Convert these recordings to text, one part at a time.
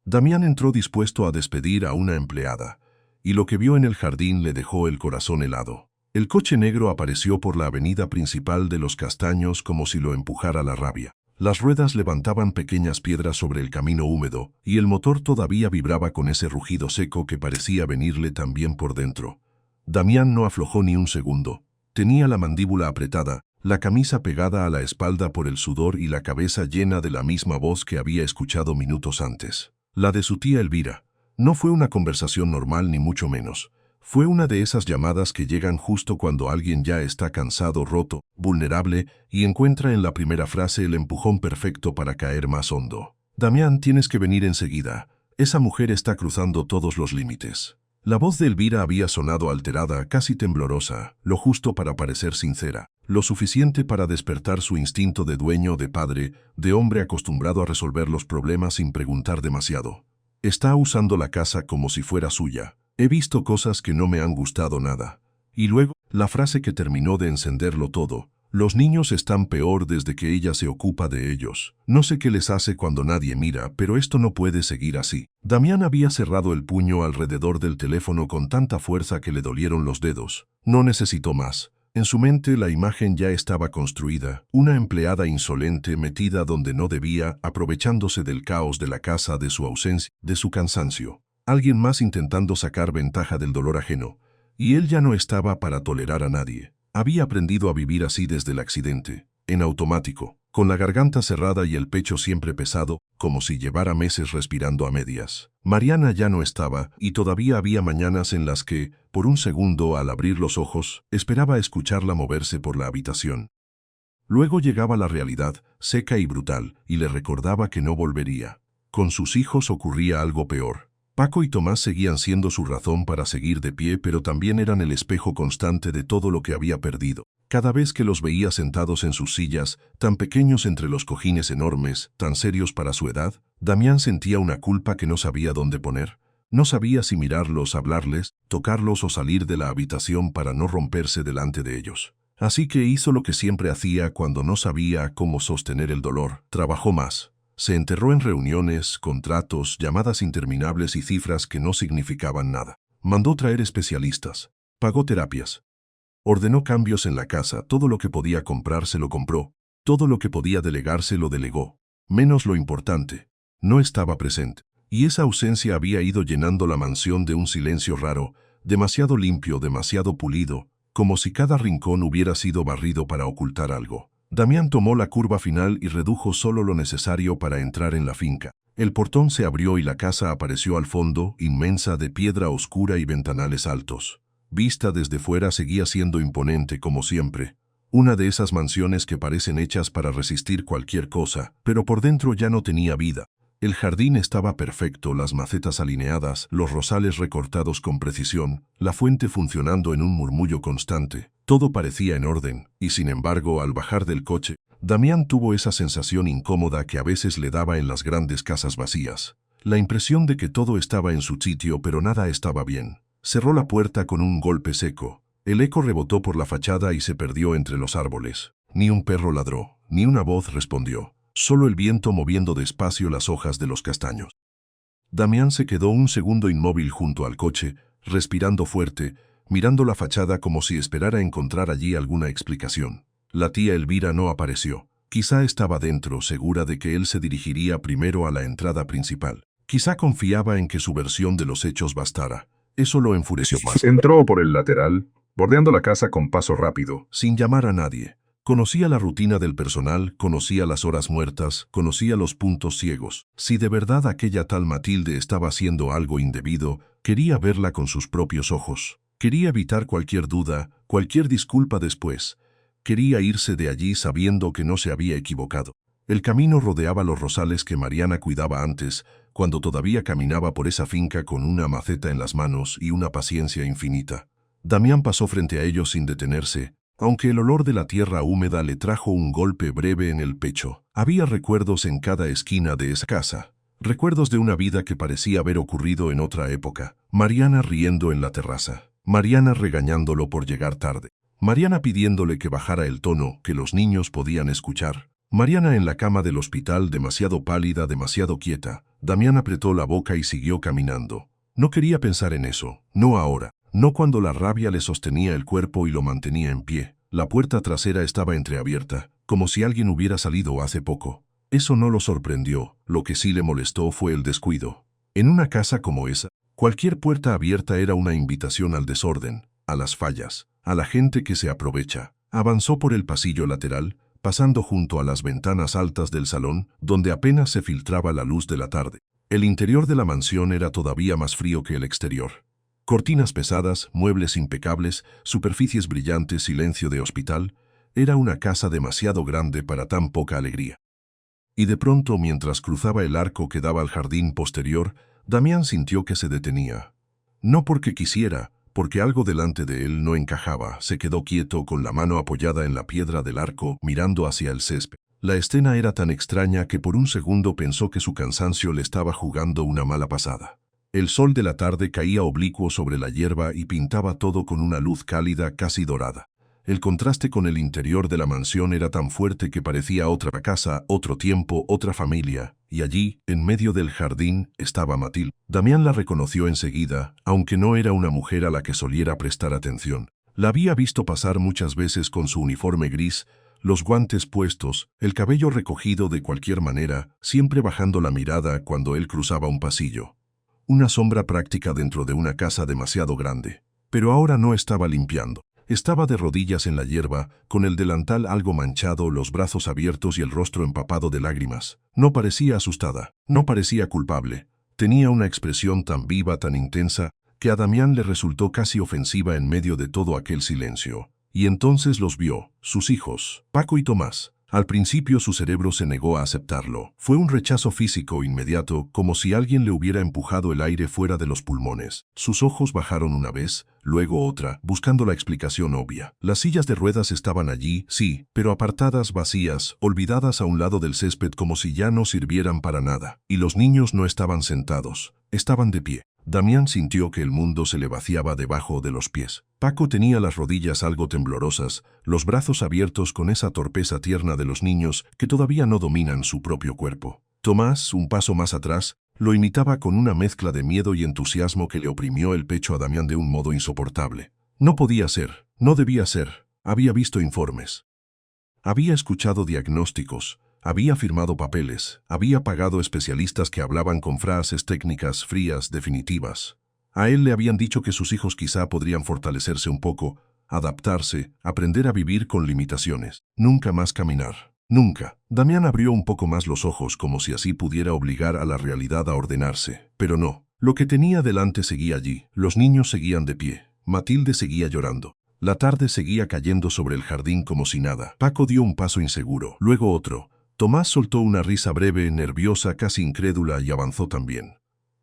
Damián entró dispuesto a despedir a una empleada, y lo que vio en el jardín le dejó el corazón helado. El coche negro apareció por la avenida principal de Los Castaños como si lo empujara la rabia. Las ruedas levantaban pequeñas piedras sobre el camino húmedo, y el motor todavía vibraba con ese rugido seco que parecía venirle también por dentro. Damián no aflojó ni un segundo. Tenía la mandíbula apretada, la camisa pegada a la espalda por el sudor y la cabeza llena de la misma voz que había escuchado minutos antes. La de su tía Elvira. No fue una conversación normal ni mucho menos. Fue una de esas llamadas que llegan justo cuando alguien ya está cansado, roto, vulnerable, y encuentra en la primera frase el empujón perfecto para caer más hondo. Damián, tienes que venir enseguida. Esa mujer está cruzando todos los límites. La voz de Elvira había sonado alterada, casi temblorosa, lo justo para parecer sincera, lo suficiente para despertar su instinto de dueño, de padre, de hombre acostumbrado a resolver los problemas sin preguntar demasiado. Está usando la casa como si fuera suya. He visto cosas que no me han gustado nada. Y luego, la frase que terminó de encenderlo todo. Los niños están peor desde que ella se ocupa de ellos. No sé qué les hace cuando nadie mira, pero esto no puede seguir así. Damián había cerrado el puño alrededor del teléfono con tanta fuerza que le dolieron los dedos. No necesitó más. En su mente la imagen ya estaba construida. Una empleada insolente metida donde no debía, aprovechándose del caos de la casa, de su ausencia, de su cansancio. Alguien más intentando sacar ventaja del dolor ajeno. Y él ya no estaba para tolerar a nadie. Había aprendido a vivir así desde el accidente, en automático, con la garganta cerrada y el pecho siempre pesado, como si llevara meses respirando a medias. Mariana ya no estaba, y todavía había mañanas en las que, por un segundo, al abrir los ojos, esperaba escucharla moverse por la habitación. Luego llegaba la realidad, seca y brutal, y le recordaba que no volvería. Con sus hijos ocurría algo peor. Paco y Tomás seguían siendo su razón para seguir de pie, pero también eran el espejo constante de todo lo que había perdido. Cada vez que los veía sentados en sus sillas, tan pequeños entre los cojines enormes, tan serios para su edad, Damián sentía una culpa que no sabía dónde poner. No sabía si mirarlos, hablarles, tocarlos o salir de la habitación para no romperse delante de ellos. Así que hizo lo que siempre hacía cuando no sabía cómo sostener el dolor. Trabajó más. Se enterró en reuniones, contratos, llamadas interminables y cifras que no significaban nada. Mandó traer especialistas. Pagó terapias. Ordenó cambios en la casa. Todo lo que podía comprar se lo compró. Todo lo que podía delegar se lo delegó. Menos lo importante. No estaba presente. Y esa ausencia había ido llenando la mansión de un silencio raro, demasiado limpio, demasiado pulido, como si cada rincón hubiera sido barrido para ocultar algo. Damián tomó la curva final y redujo solo lo necesario para entrar en la finca. El portón se abrió y la casa apareció al fondo, inmensa, de piedra oscura y ventanales altos. Vista desde fuera seguía siendo imponente como siempre. Una de esas mansiones que parecen hechas para resistir cualquier cosa, pero por dentro ya no tenía vida. El jardín estaba perfecto, las macetas alineadas, los rosales recortados con precisión, la fuente funcionando en un murmullo constante. Todo parecía en orden, y sin embargo, al bajar del coche, Damián tuvo esa sensación incómoda que a veces le daba en las grandes casas vacías. La impresión de que todo estaba en su sitio, pero nada estaba bien. Cerró la puerta con un golpe seco. El eco rebotó por la fachada y se perdió entre los árboles. Ni un perro ladró, ni una voz respondió. Solo el viento moviendo despacio las hojas de los castaños. Damián se quedó un segundo inmóvil junto al coche, respirando fuerte, mirando la fachada como si esperara encontrar allí alguna explicación. La tía Elvira no apareció. Quizá estaba dentro, segura de que él se dirigiría primero a la entrada principal. Quizá confiaba en que su versión de los hechos bastara. Eso lo enfureció más. Entró por el lateral, bordeando la casa con paso rápido. Sin llamar a nadie. Conocía la rutina del personal, conocía las horas muertas, conocía los puntos ciegos. Si de verdad aquella tal Matilde estaba haciendo algo indebido, quería verla con sus propios ojos. Quería evitar cualquier duda, cualquier disculpa después. Quería irse de allí sabiendo que no se había equivocado. El camino rodeaba los rosales que Mariana cuidaba antes, cuando todavía caminaba por esa finca con una maceta en las manos y una paciencia infinita. Damián pasó frente a ellos sin detenerse, aunque el olor de la tierra húmeda le trajo un golpe breve en el pecho. Había recuerdos en cada esquina de esa casa. Recuerdos de una vida que parecía haber ocurrido en otra época. Mariana riendo en la terraza. Mariana regañándolo por llegar tarde. Mariana pidiéndole que bajara el tono, que los niños podían escuchar. Mariana en la cama del hospital, demasiado pálida, demasiado quieta. Damián apretó la boca y siguió caminando. No quería pensar en eso, no ahora, no cuando la rabia le sostenía el cuerpo y lo mantenía en pie. La puerta trasera estaba entreabierta, como si alguien hubiera salido hace poco. Eso no lo sorprendió, lo que sí le molestó fue el descuido. En una casa como esa, cualquier puerta abierta era una invitación al desorden, a las fallas, a la gente que se aprovecha. Avanzó por el pasillo lateral, pasando junto a las ventanas altas del salón, donde apenas se filtraba la luz de la tarde. El interior de la mansión era todavía más frío que el exterior. Cortinas pesadas, muebles impecables, superficies brillantes, silencio de hospital. Era una casa demasiado grande para tan poca alegría. Y de pronto, mientras cruzaba el arco que daba al jardín posterior, Damián sintió que se detenía. No porque quisiera, porque algo delante de él no encajaba. Se quedó quieto con la mano apoyada en la piedra del arco, mirando hacia el césped. La escena era tan extraña que por un segundo pensó que su cansancio le estaba jugando una mala pasada. El sol de la tarde caía oblicuo sobre la hierba y pintaba todo con una luz cálida, casi dorada. El contraste con el interior de la mansión era tan fuerte que parecía otra casa, otro tiempo, otra familia, y allí, en medio del jardín, estaba Matilde. Damián la reconoció enseguida, aunque no era una mujer a la que soliera prestar atención. La había visto pasar muchas veces con su uniforme gris, los guantes puestos, el cabello recogido de cualquier manera, siempre bajando la mirada cuando él cruzaba un pasillo. Una sombra práctica dentro de una casa demasiado grande. Pero ahora no estaba limpiando. Estaba de rodillas en la hierba, con el delantal algo manchado, los brazos abiertos y el rostro empapado de lágrimas. No parecía asustada, no parecía culpable. Tenía una expresión tan viva, tan intensa, que a Damián le resultó casi ofensiva en medio de todo aquel silencio. Y entonces los vio, sus hijos, Paco y Tomás. Al principio su cerebro se negó a aceptarlo. Fue un rechazo físico inmediato, como si alguien le hubiera empujado el aire fuera de los pulmones. Sus ojos bajaron una vez, luego otra, buscando la explicación obvia. Las sillas de ruedas estaban allí, sí, pero apartadas, vacías, olvidadas a un lado del césped como si ya no sirvieran para nada. Y los niños no estaban sentados, estaban de pie. Damián sintió que el mundo se le vaciaba debajo de los pies. Paco tenía las rodillas algo temblorosas, los brazos abiertos con esa torpeza tierna de los niños que todavía no dominan su propio cuerpo. Tomás, un paso más atrás, lo imitaba con una mezcla de miedo y entusiasmo que le oprimió el pecho a Damián de un modo insoportable. No podía ser, no debía ser. Había visto informes. Había escuchado diagnósticos. Había firmado papeles, había pagado especialistas que hablaban con frases técnicas frías, definitivas. A él le habían dicho que sus hijos quizá podrían fortalecerse un poco, adaptarse, aprender a vivir con limitaciones. Nunca más caminar. Nunca. Damián abrió un poco más los ojos como si así pudiera obligar a la realidad a ordenarse. Pero no. Lo que tenía delante seguía allí. Los niños seguían de pie. Matilde seguía llorando. La tarde seguía cayendo sobre el jardín como si nada. Paco dio un paso inseguro, luego otro. Tomás soltó una risa breve, nerviosa, casi incrédula y avanzó también.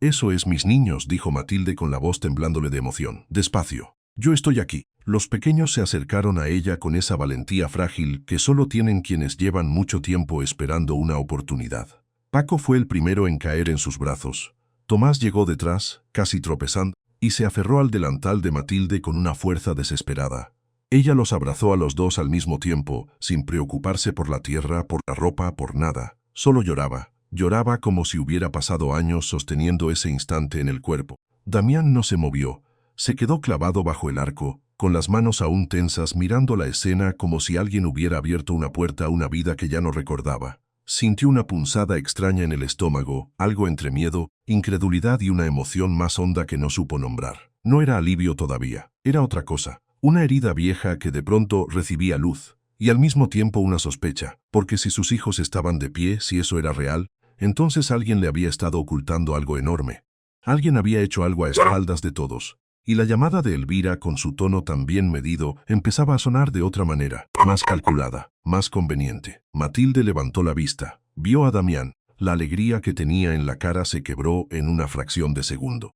«Eso es, mis niños», dijo Matilde con la voz temblándole de emoción. «Despacio. Yo estoy aquí». Los pequeños se acercaron a ella con esa valentía frágil que solo tienen quienes llevan mucho tiempo esperando una oportunidad. Paco fue el primero en caer en sus brazos. Tomás llegó detrás, casi tropezando, y se aferró al delantal de Matilde con una fuerza desesperada. Ella los abrazó a los dos al mismo tiempo, sin preocuparse por la tierra, por la ropa, por nada. Solo lloraba. Lloraba como si hubiera pasado años sosteniendo ese instante en el cuerpo. Damián no se movió. Se quedó clavado bajo el arco, con las manos aún tensas, mirando la escena como si alguien hubiera abierto una puerta a una vida que ya no recordaba. Sintió una punzada extraña en el estómago, algo entre miedo, incredulidad y una emoción más honda que no supo nombrar. No era alivio todavía, era otra cosa. Una herida vieja que de pronto recibía luz, y al mismo tiempo una sospecha, porque si sus hijos estaban de pie, si eso era real, entonces alguien le había estado ocultando algo enorme. Alguien había hecho algo a espaldas de todos. Y la llamada de Elvira, con su tono tan bien medido, empezaba a sonar de otra manera, más calculada, más conveniente. Matilde levantó la vista, vio a Damián. La alegría que tenía en la cara se quebró en una fracción de segundo.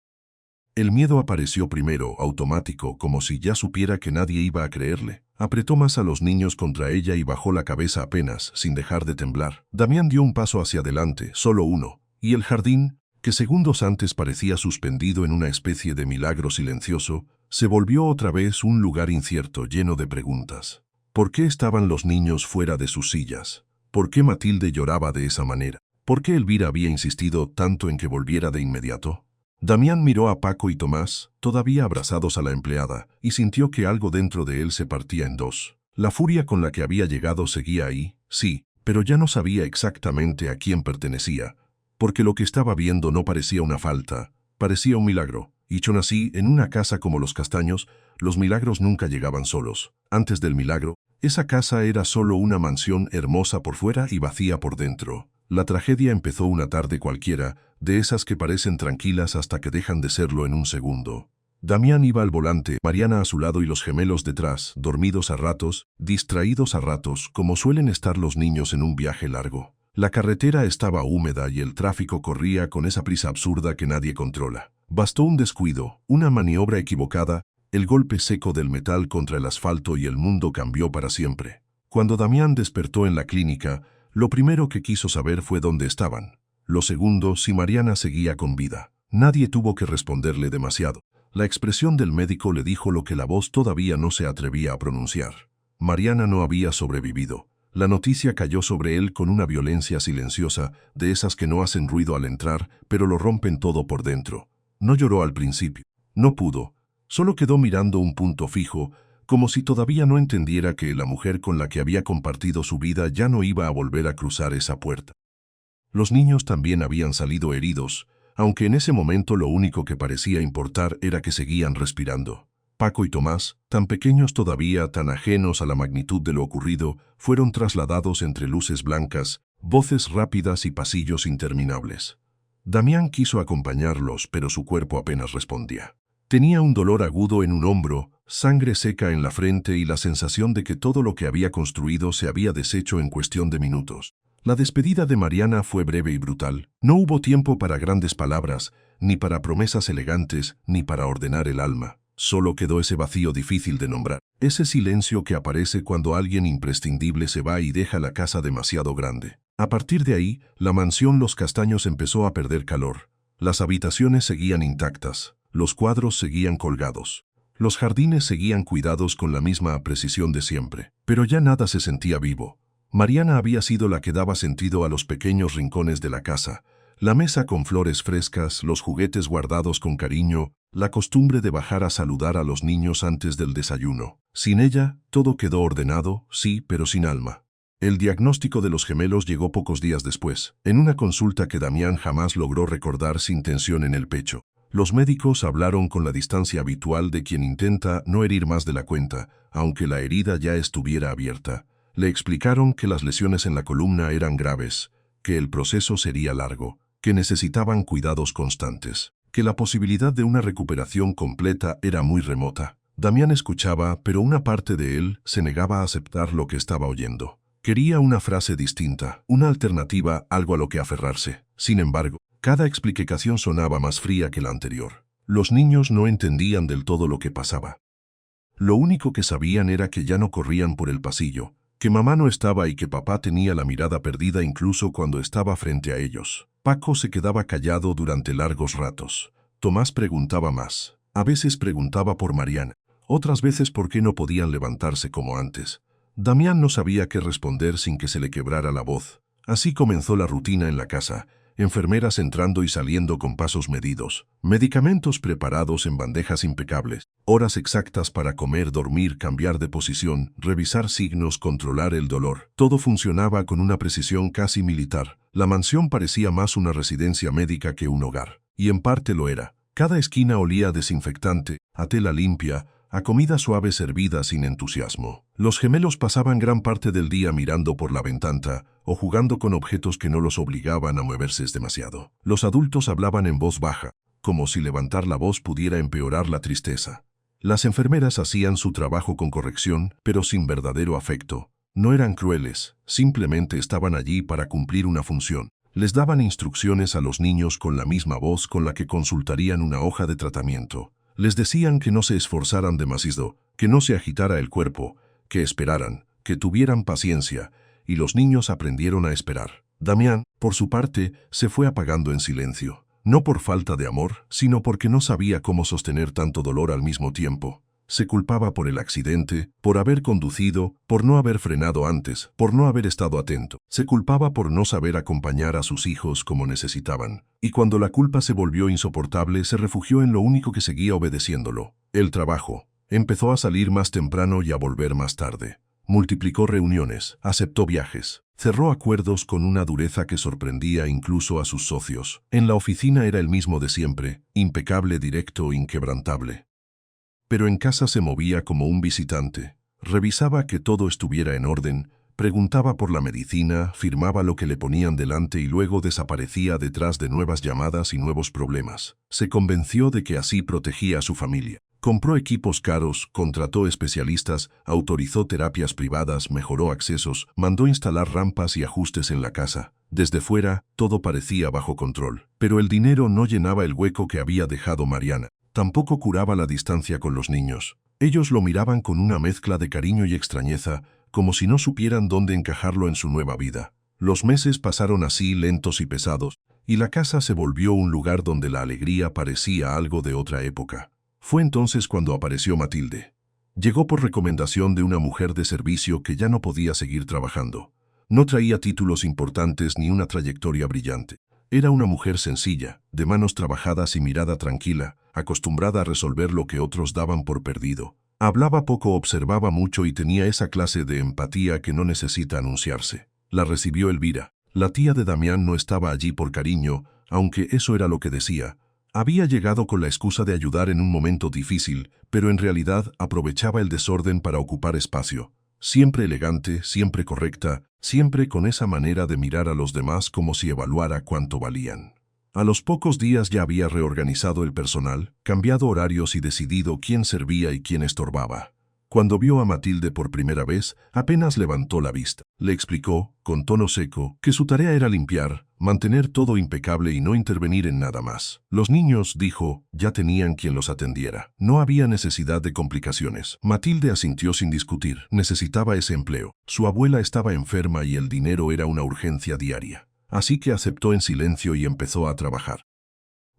El miedo apareció primero, automático, como si ya supiera que nadie iba a creerle. Apretó más a los niños contra ella y bajó la cabeza apenas, sin dejar de temblar. Damián dio un paso hacia adelante, solo uno, y el jardín, que segundos antes parecía suspendido en una especie de milagro silencioso, se volvió otra vez un lugar incierto, lleno de preguntas. ¿Por qué estaban los niños fuera de sus sillas? ¿Por qué Matilde lloraba de esa manera? ¿Por qué Elvira había insistido tanto en que volviera de inmediato? Damián miró a Paco y Tomás, todavía abrazados a la empleada, y sintió que algo dentro de él se partía en dos. La furia con la que había llegado seguía ahí, sí, pero ya no sabía exactamente a quién pertenecía, porque lo que estaba viendo no parecía una falta, parecía un milagro. Y yo nací en una casa como los Castaños, los milagros nunca llegaban solos. Antes del milagro, esa casa era solo una mansión hermosa por fuera y vacía por dentro. La tragedia empezó una tarde cualquiera, de esas que parecen tranquilas hasta que dejan de serlo en un segundo. Damián iba al volante, Mariana a su lado y los gemelos detrás, dormidos a ratos, distraídos a ratos, como suelen estar los niños en un viaje largo. La carretera estaba húmeda y el tráfico corría con esa prisa absurda que nadie controla. Bastó un descuido, una maniobra equivocada, el golpe seco del metal contra el asfalto y el mundo cambió para siempre. Cuando Damián despertó en la clínica, lo primero que quiso saber fue dónde estaban. Lo segundo, si Mariana seguía con vida. Nadie tuvo que responderle demasiado. La expresión del médico le dijo lo que la voz todavía no se atrevía a pronunciar. Mariana no había sobrevivido. La noticia cayó sobre él con una violencia silenciosa, de esas que no hacen ruido al entrar, pero lo rompen todo por dentro. No lloró al principio. No pudo. Solo quedó mirando un punto fijo, como si todavía no entendiera que la mujer con la que había compartido su vida ya no iba a volver a cruzar esa puerta. Los niños también habían salido heridos, aunque en ese momento lo único que parecía importar era que seguían respirando. Paco y Tomás, tan pequeños todavía, tan ajenos a la magnitud de lo ocurrido, fueron trasladados entre luces blancas, voces rápidas y pasillos interminables. Damián quiso acompañarlos, pero su cuerpo apenas respondía. Tenía un dolor agudo en un hombro, sangre seca en la frente y la sensación de que todo lo que había construido se había deshecho en cuestión de minutos. La despedida de Mariana fue breve y brutal. No hubo tiempo para grandes palabras, ni para promesas elegantes, ni para ordenar el alma. Solo quedó ese vacío difícil de nombrar. Ese silencio que aparece cuando alguien imprescindible se va y deja la casa demasiado grande. A partir de ahí, la mansión Los Castaños empezó a perder calor. Las habitaciones seguían intactas. Los cuadros seguían colgados. Los jardines seguían cuidados con la misma precisión de siempre. Pero ya nada se sentía vivo. Mariana había sido la que daba sentido a los pequeños rincones de la casa. La mesa con flores frescas, los juguetes guardados con cariño, la costumbre de bajar a saludar a los niños antes del desayuno. Sin ella, todo quedó ordenado, sí, pero sin alma. El diagnóstico de los gemelos llegó pocos días después, en una consulta que Damián jamás logró recordar sin tensión en el pecho. Los médicos hablaron con la distancia habitual de quien intenta no herir más de la cuenta, aunque la herida ya estuviera abierta. Le explicaron que las lesiones en la columna eran graves, que el proceso sería largo, que necesitaban cuidados constantes, que la posibilidad de una recuperación completa era muy remota. Damián escuchaba, pero una parte de él se negaba a aceptar lo que estaba oyendo. Quería una frase distinta, una alternativa, algo a lo que aferrarse. Sin embargo, cada explicación sonaba más fría que la anterior. Los niños no entendían del todo lo que pasaba. Lo único que sabían era que ya no corrían por el pasillo, que mamá no estaba y que papá tenía la mirada perdida incluso cuando estaba frente a ellos. Paco se quedaba callado durante largos ratos. Tomás preguntaba más. A veces preguntaba por Mariana, otras veces por qué no podían levantarse como antes. Damián no sabía qué responder sin que se le quebrara la voz. Así comenzó la rutina en la casa. Enfermeras entrando y saliendo con pasos medidos, medicamentos preparados en bandejas impecables, horas exactas para comer, dormir, cambiar de posición, revisar signos, controlar el dolor. Todo funcionaba con una precisión casi militar. La mansión parecía más una residencia médica que un hogar, y en parte lo era. Cada esquina olía a desinfectante, a tela limpia, a comida suave servida sin entusiasmo. Los gemelos pasaban gran parte del día mirando por la ventana o jugando con objetos que no los obligaban a moverse demasiado. Los adultos hablaban en voz baja, como si levantar la voz pudiera empeorar la tristeza. Las enfermeras hacían su trabajo con corrección, pero sin verdadero afecto. No eran crueles, simplemente estaban allí para cumplir una función. Les daban instrucciones a los niños con la misma voz con la que consultarían una hoja de tratamiento. Les decían que no se esforzaran demasiado, que no se agitara el cuerpo, que esperaran, que tuvieran paciencia, y los niños aprendieron a esperar. Damián, por su parte, se fue apagando en silencio. No por falta de amor, sino porque no sabía cómo sostener tanto dolor al mismo tiempo. Se culpaba por el accidente, por haber conducido, por no haber frenado antes, por no haber estado atento. Se culpaba por no saber acompañar a sus hijos como necesitaban. Y cuando la culpa se volvió insoportable, se refugió en lo único que seguía obedeciéndolo: el trabajo. Empezó a salir más temprano y a volver más tarde. Multiplicó reuniones, aceptó viajes, cerró acuerdos con una dureza que sorprendía incluso a sus socios. En la oficina era el mismo de siempre, impecable, directo, inquebrantable. Pero en casa se movía como un visitante. Revisaba que todo estuviera en orden, preguntaba por la medicina, firmaba lo que le ponían delante y luego desaparecía detrás de nuevas llamadas y nuevos problemas. Se convenció de que así protegía a su familia. Compró equipos caros, contrató especialistas, autorizó terapias privadas, mejoró accesos, mandó instalar rampas y ajustes en la casa. Desde fuera, todo parecía bajo control. Pero el dinero no llenaba el hueco que había dejado Mariana. Tampoco curaba la distancia con los niños. Ellos lo miraban con una mezcla de cariño y extrañeza, como si no supieran dónde encajarlo en su nueva vida. Los meses pasaron así, lentos y pesados, y la casa se volvió un lugar donde la alegría parecía algo de otra época. Fue entonces cuando apareció Matilde. Llegó por recomendación de una mujer de servicio que ya no podía seguir trabajando. No traía títulos importantes ni una trayectoria brillante. Era una mujer sencilla, de manos trabajadas y mirada tranquila, acostumbrada a resolver lo que otros daban por perdido. Hablaba poco, observaba mucho y tenía esa clase de empatía que no necesita anunciarse. La recibió Elvira. La tía de Damián no estaba allí por cariño, aunque eso era lo que decía. Había llegado con la excusa de ayudar en un momento difícil, pero en realidad aprovechaba el desorden para ocupar espacio. Siempre elegante, siempre correcta, siempre con esa manera de mirar a los demás como si evaluara cuánto valían. A los pocos días ya había reorganizado el personal, cambiado horarios y decidido quién servía y quién estorbaba. Cuando vio a Matilde por primera vez, apenas levantó la vista. Le explicó, con tono seco, que su tarea era limpiar, mantener todo impecable y no intervenir en nada más. Los niños, dijo, ya tenían quien los atendiera. No había necesidad de complicaciones. Matilde asintió sin discutir. Necesitaba ese empleo. Su abuela estaba enferma y el dinero era una urgencia diaria. Así que aceptó en silencio y empezó a trabajar.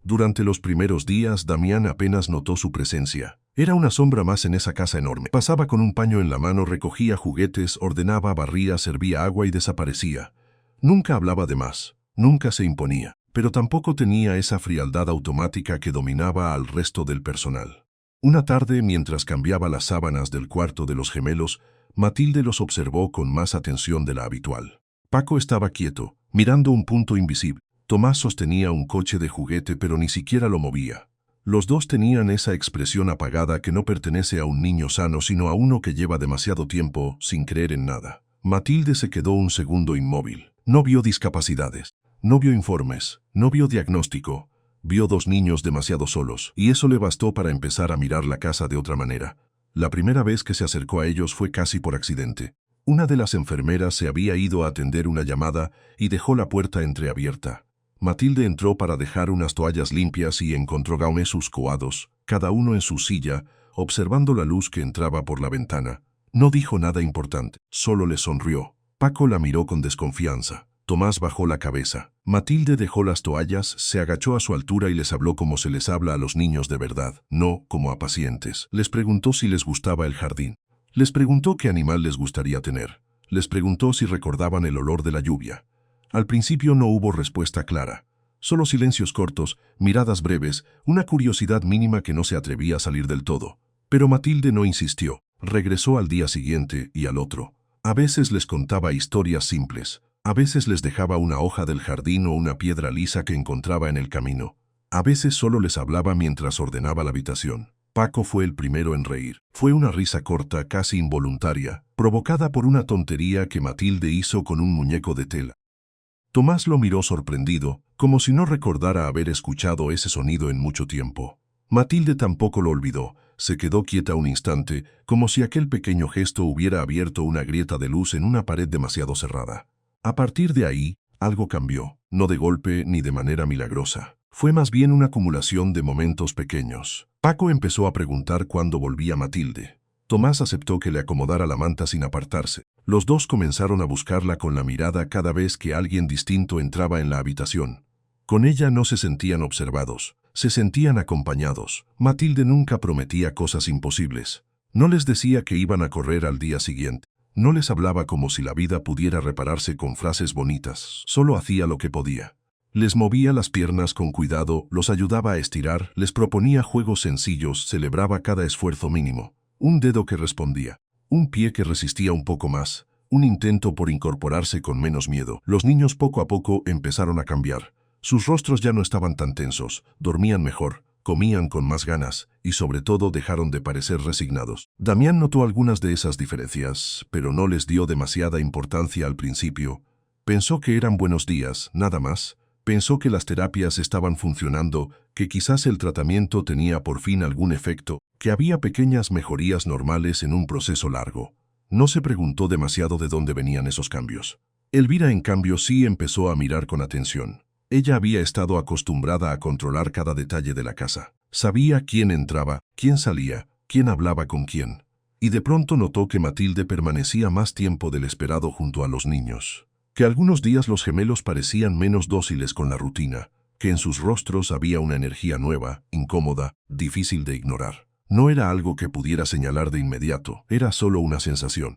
Durante los primeros días, Damián apenas notó su presencia. Era una sombra más en esa casa enorme. Pasaba con un paño en la mano, recogía juguetes, ordenaba, barría, servía agua y desaparecía. Nunca hablaba de más, nunca se imponía, pero tampoco tenía esa frialdad automática que dominaba al resto del personal. Una tarde, mientras cambiaba las sábanas del cuarto de los gemelos, Matilde los observó con más atención de la habitual. Paco estaba quieto, mirando un punto invisible. Tomás sostenía un coche de juguete pero ni siquiera lo movía. Los dos tenían esa expresión apagada que no pertenece a un niño sano sino a uno que lleva demasiado tiempo sin creer en nada. Matilde se quedó un segundo inmóvil. No vio discapacidades, no vio informes, no vio diagnóstico. Vio dos niños demasiado solos, y eso le bastó para empezar a mirar la casa de otra manera. La primera vez que se acercó a ellos fue casi por accidente. Una de las enfermeras se había ido a atender una llamada y dejó la puerta entreabierta. Matilde entró para dejar unas toallas limpias y encontró gaunesus coados, cada uno en su silla, observando la luz que entraba por la ventana. No dijo nada importante, solo le sonrió. Paco la miró con desconfianza. Tomás bajó la cabeza. Matilde dejó las toallas, se agachó a su altura y les habló como se les habla a los niños de verdad, no como a pacientes. Les preguntó si les gustaba el jardín. Les preguntó qué animal les gustaría tener. Les preguntó si recordaban el olor de la lluvia. Al principio no hubo respuesta clara. Solo silencios cortos, miradas breves, una curiosidad mínima que no se atrevía a salir del todo. Pero Matilde no insistió. Regresó al día siguiente y al otro. A veces les contaba historias simples. A veces les dejaba una hoja del jardín o una piedra lisa que encontraba en el camino. A veces solo les hablaba mientras ordenaba la habitación. Paco fue el primero en reír. Fue una risa corta, casi involuntaria, provocada por una tontería que Matilde hizo con un muñeco de tela. Tomás lo miró sorprendido, como si no recordara haber escuchado ese sonido en mucho tiempo. Matilde tampoco lo olvidó. Se quedó quieta un instante, como si aquel pequeño gesto hubiera abierto una grieta de luz en una pared demasiado cerrada. A partir de ahí, algo cambió, no de golpe ni de manera milagrosa. Fue más bien una acumulación de momentos pequeños. Paco empezó a preguntar cuándo volvía Matilde. Tomás aceptó que le acomodara la manta sin apartarse. Los dos comenzaron a buscarla con la mirada cada vez que alguien distinto entraba en la habitación. Con ella no se sentían observados, Se sentían acompañados. Matilde nunca prometía cosas imposibles. No les decía que iban a correr al día siguiente. No les hablaba como si la vida pudiera repararse con frases bonitas. Solo hacía lo que podía. Les movía las piernas con cuidado, los ayudaba a estirar, les proponía juegos sencillos, celebraba cada esfuerzo mínimo. Un dedo que respondía, un pie que resistía un poco más, un intento por incorporarse con menos miedo. Los niños poco a poco empezaron a cambiar. Sus rostros ya no estaban tan tensos, dormían mejor, comían con más ganas y sobre todo dejaron de parecer resignados. Damián notó algunas de esas diferencias, pero no les dio demasiada importancia al principio. Pensó que eran buenos días, nada más. Pensó que las terapias estaban funcionando, que quizás el tratamiento tenía por fin algún efecto, que había pequeñas mejorías normales en un proceso largo. No se preguntó demasiado de dónde venían esos cambios. Elvira, en cambio, sí empezó a mirar con atención. Ella había estado acostumbrada a controlar cada detalle de la casa. Sabía quién entraba, quién salía, quién hablaba con quién. Y de pronto notó que Matilde permanecía más tiempo del esperado junto a los niños. Que algunos días los gemelos parecían menos dóciles con la rutina, que en sus rostros había una energía nueva, incómoda, difícil de ignorar. No era algo que pudiera señalar de inmediato, era solo una sensación.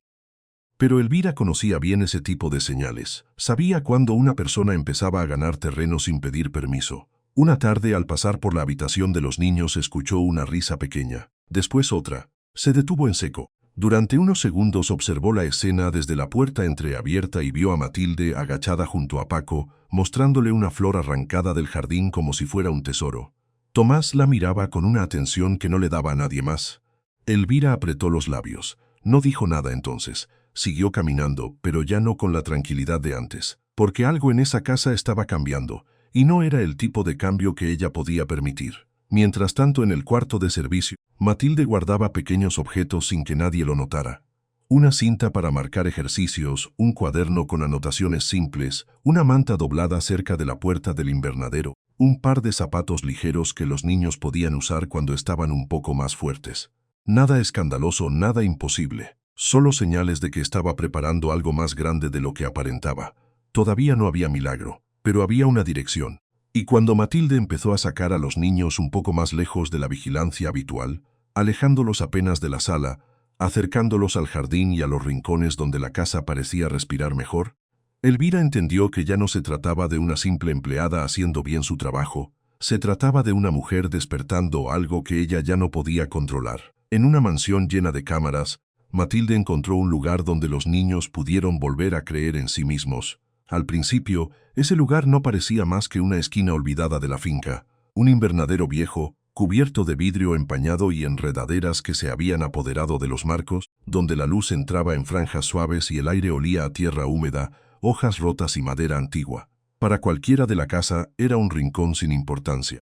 Pero Elvira conocía bien ese tipo de señales. Sabía cuándo una persona empezaba a ganar terreno sin pedir permiso. Una tarde, al pasar por la habitación de los niños, escuchó una risa pequeña. Después otra. Se detuvo en seco. Durante unos segundos observó la escena desde la puerta entreabierta y vio a Matilde agachada junto a Paco, mostrándole una flor arrancada del jardín como si fuera un tesoro. Tomás la miraba con una atención que no le daba a nadie más. Elvira apretó los labios. No dijo nada entonces. Siguió caminando, pero ya no con la tranquilidad de antes, porque algo en esa casa estaba cambiando, y no era el tipo de cambio que ella podía permitir. Mientras tanto, en el cuarto de servicio, Matilde guardaba pequeños objetos sin que nadie lo notara. Una cinta para marcar ejercicios, un cuaderno con anotaciones simples, una manta doblada cerca de la puerta del invernadero, un par de zapatos ligeros que los niños podían usar cuando estaban un poco más fuertes. Nada escandaloso, nada imposible. Solo señales de que estaba preparando algo más grande de lo que aparentaba. Todavía no había milagro, pero había una dirección. Y cuando Matilde empezó a sacar a los niños un poco más lejos de la vigilancia habitual, alejándolos apenas de la sala, acercándolos al jardín y a los rincones donde la casa parecía respirar mejor, Elvira entendió que ya no se trataba de una simple empleada haciendo bien su trabajo, se trataba de una mujer despertando algo que ella ya no podía controlar. En una mansión llena de cámaras, Matilde encontró un lugar donde los niños pudieron volver a creer en sí mismos. Al principio, ese lugar no parecía más que una esquina olvidada de la finca, un invernadero viejo, cubierto de vidrio empañado y enredaderas que se habían apoderado de los marcos, donde la luz entraba en franjas suaves y el aire olía a tierra húmeda, hojas rotas y madera antigua. Para cualquiera de la casa era un rincón sin importancia.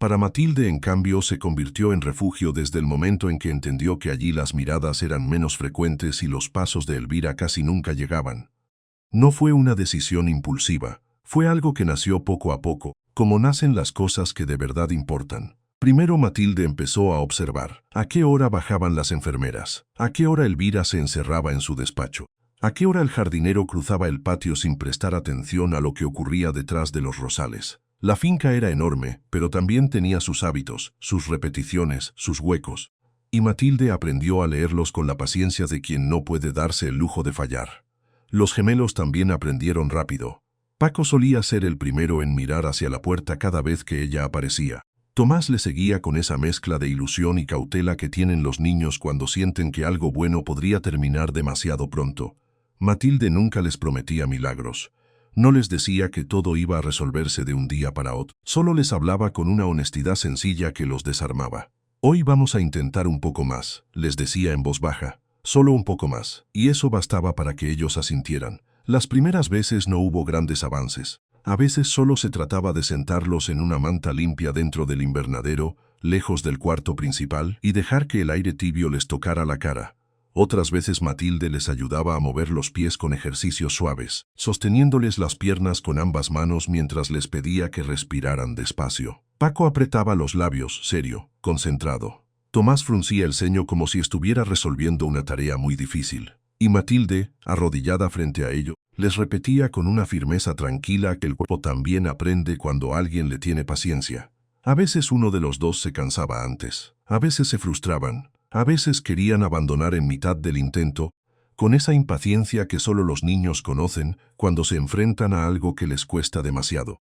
Para Matilde, en cambio, se convirtió en refugio desde el momento en que entendió que allí las miradas eran menos frecuentes y los pasos de Elvira casi nunca llegaban. No fue una decisión impulsiva, fue algo que nació poco a poco, como nacen las cosas que de verdad importan. Primero Matilde empezó a observar a qué hora bajaban las enfermeras, a qué hora Elvira se encerraba en su despacho, a qué hora el jardinero cruzaba el patio sin prestar atención a lo que ocurría detrás de los rosales. La finca era enorme, pero también tenía sus hábitos, sus repeticiones, sus huecos. Y Matilde aprendió a leerlos con la paciencia de quien no puede darse el lujo de fallar. Los gemelos también aprendieron rápido. Paco solía ser el primero en mirar hacia la puerta cada vez que ella aparecía. Tomás le seguía con esa mezcla de ilusión y cautela que tienen los niños cuando sienten que algo bueno podría terminar demasiado pronto. Matilde nunca les prometía milagros. No les decía que todo iba a resolverse de un día para otro. Solo les hablaba con una honestidad sencilla que los desarmaba. Hoy vamos a intentar un poco más, les decía en voz baja. Solo un poco más. Y eso bastaba para que ellos asintieran. Las primeras veces no hubo grandes avances. A veces solo se trataba de sentarlos en una manta limpia dentro del invernadero, lejos del cuarto principal, y dejar que el aire tibio les tocara la cara. Otras veces Matilde les ayudaba a mover los pies con ejercicios suaves, sosteniéndoles las piernas con ambas manos mientras les pedía que respiraran despacio. Paco apretaba los labios, serio, concentrado. Tomás fruncía el ceño como si estuviera resolviendo una tarea muy difícil. Y Matilde, arrodillada frente a ello, les repetía con una firmeza tranquila que el cuerpo también aprende cuando alguien le tiene paciencia. A veces uno de los dos se cansaba antes, a veces se frustraban, a veces querían abandonar en mitad del intento, con esa impaciencia que solo los niños conocen cuando se enfrentan a algo que les cuesta demasiado.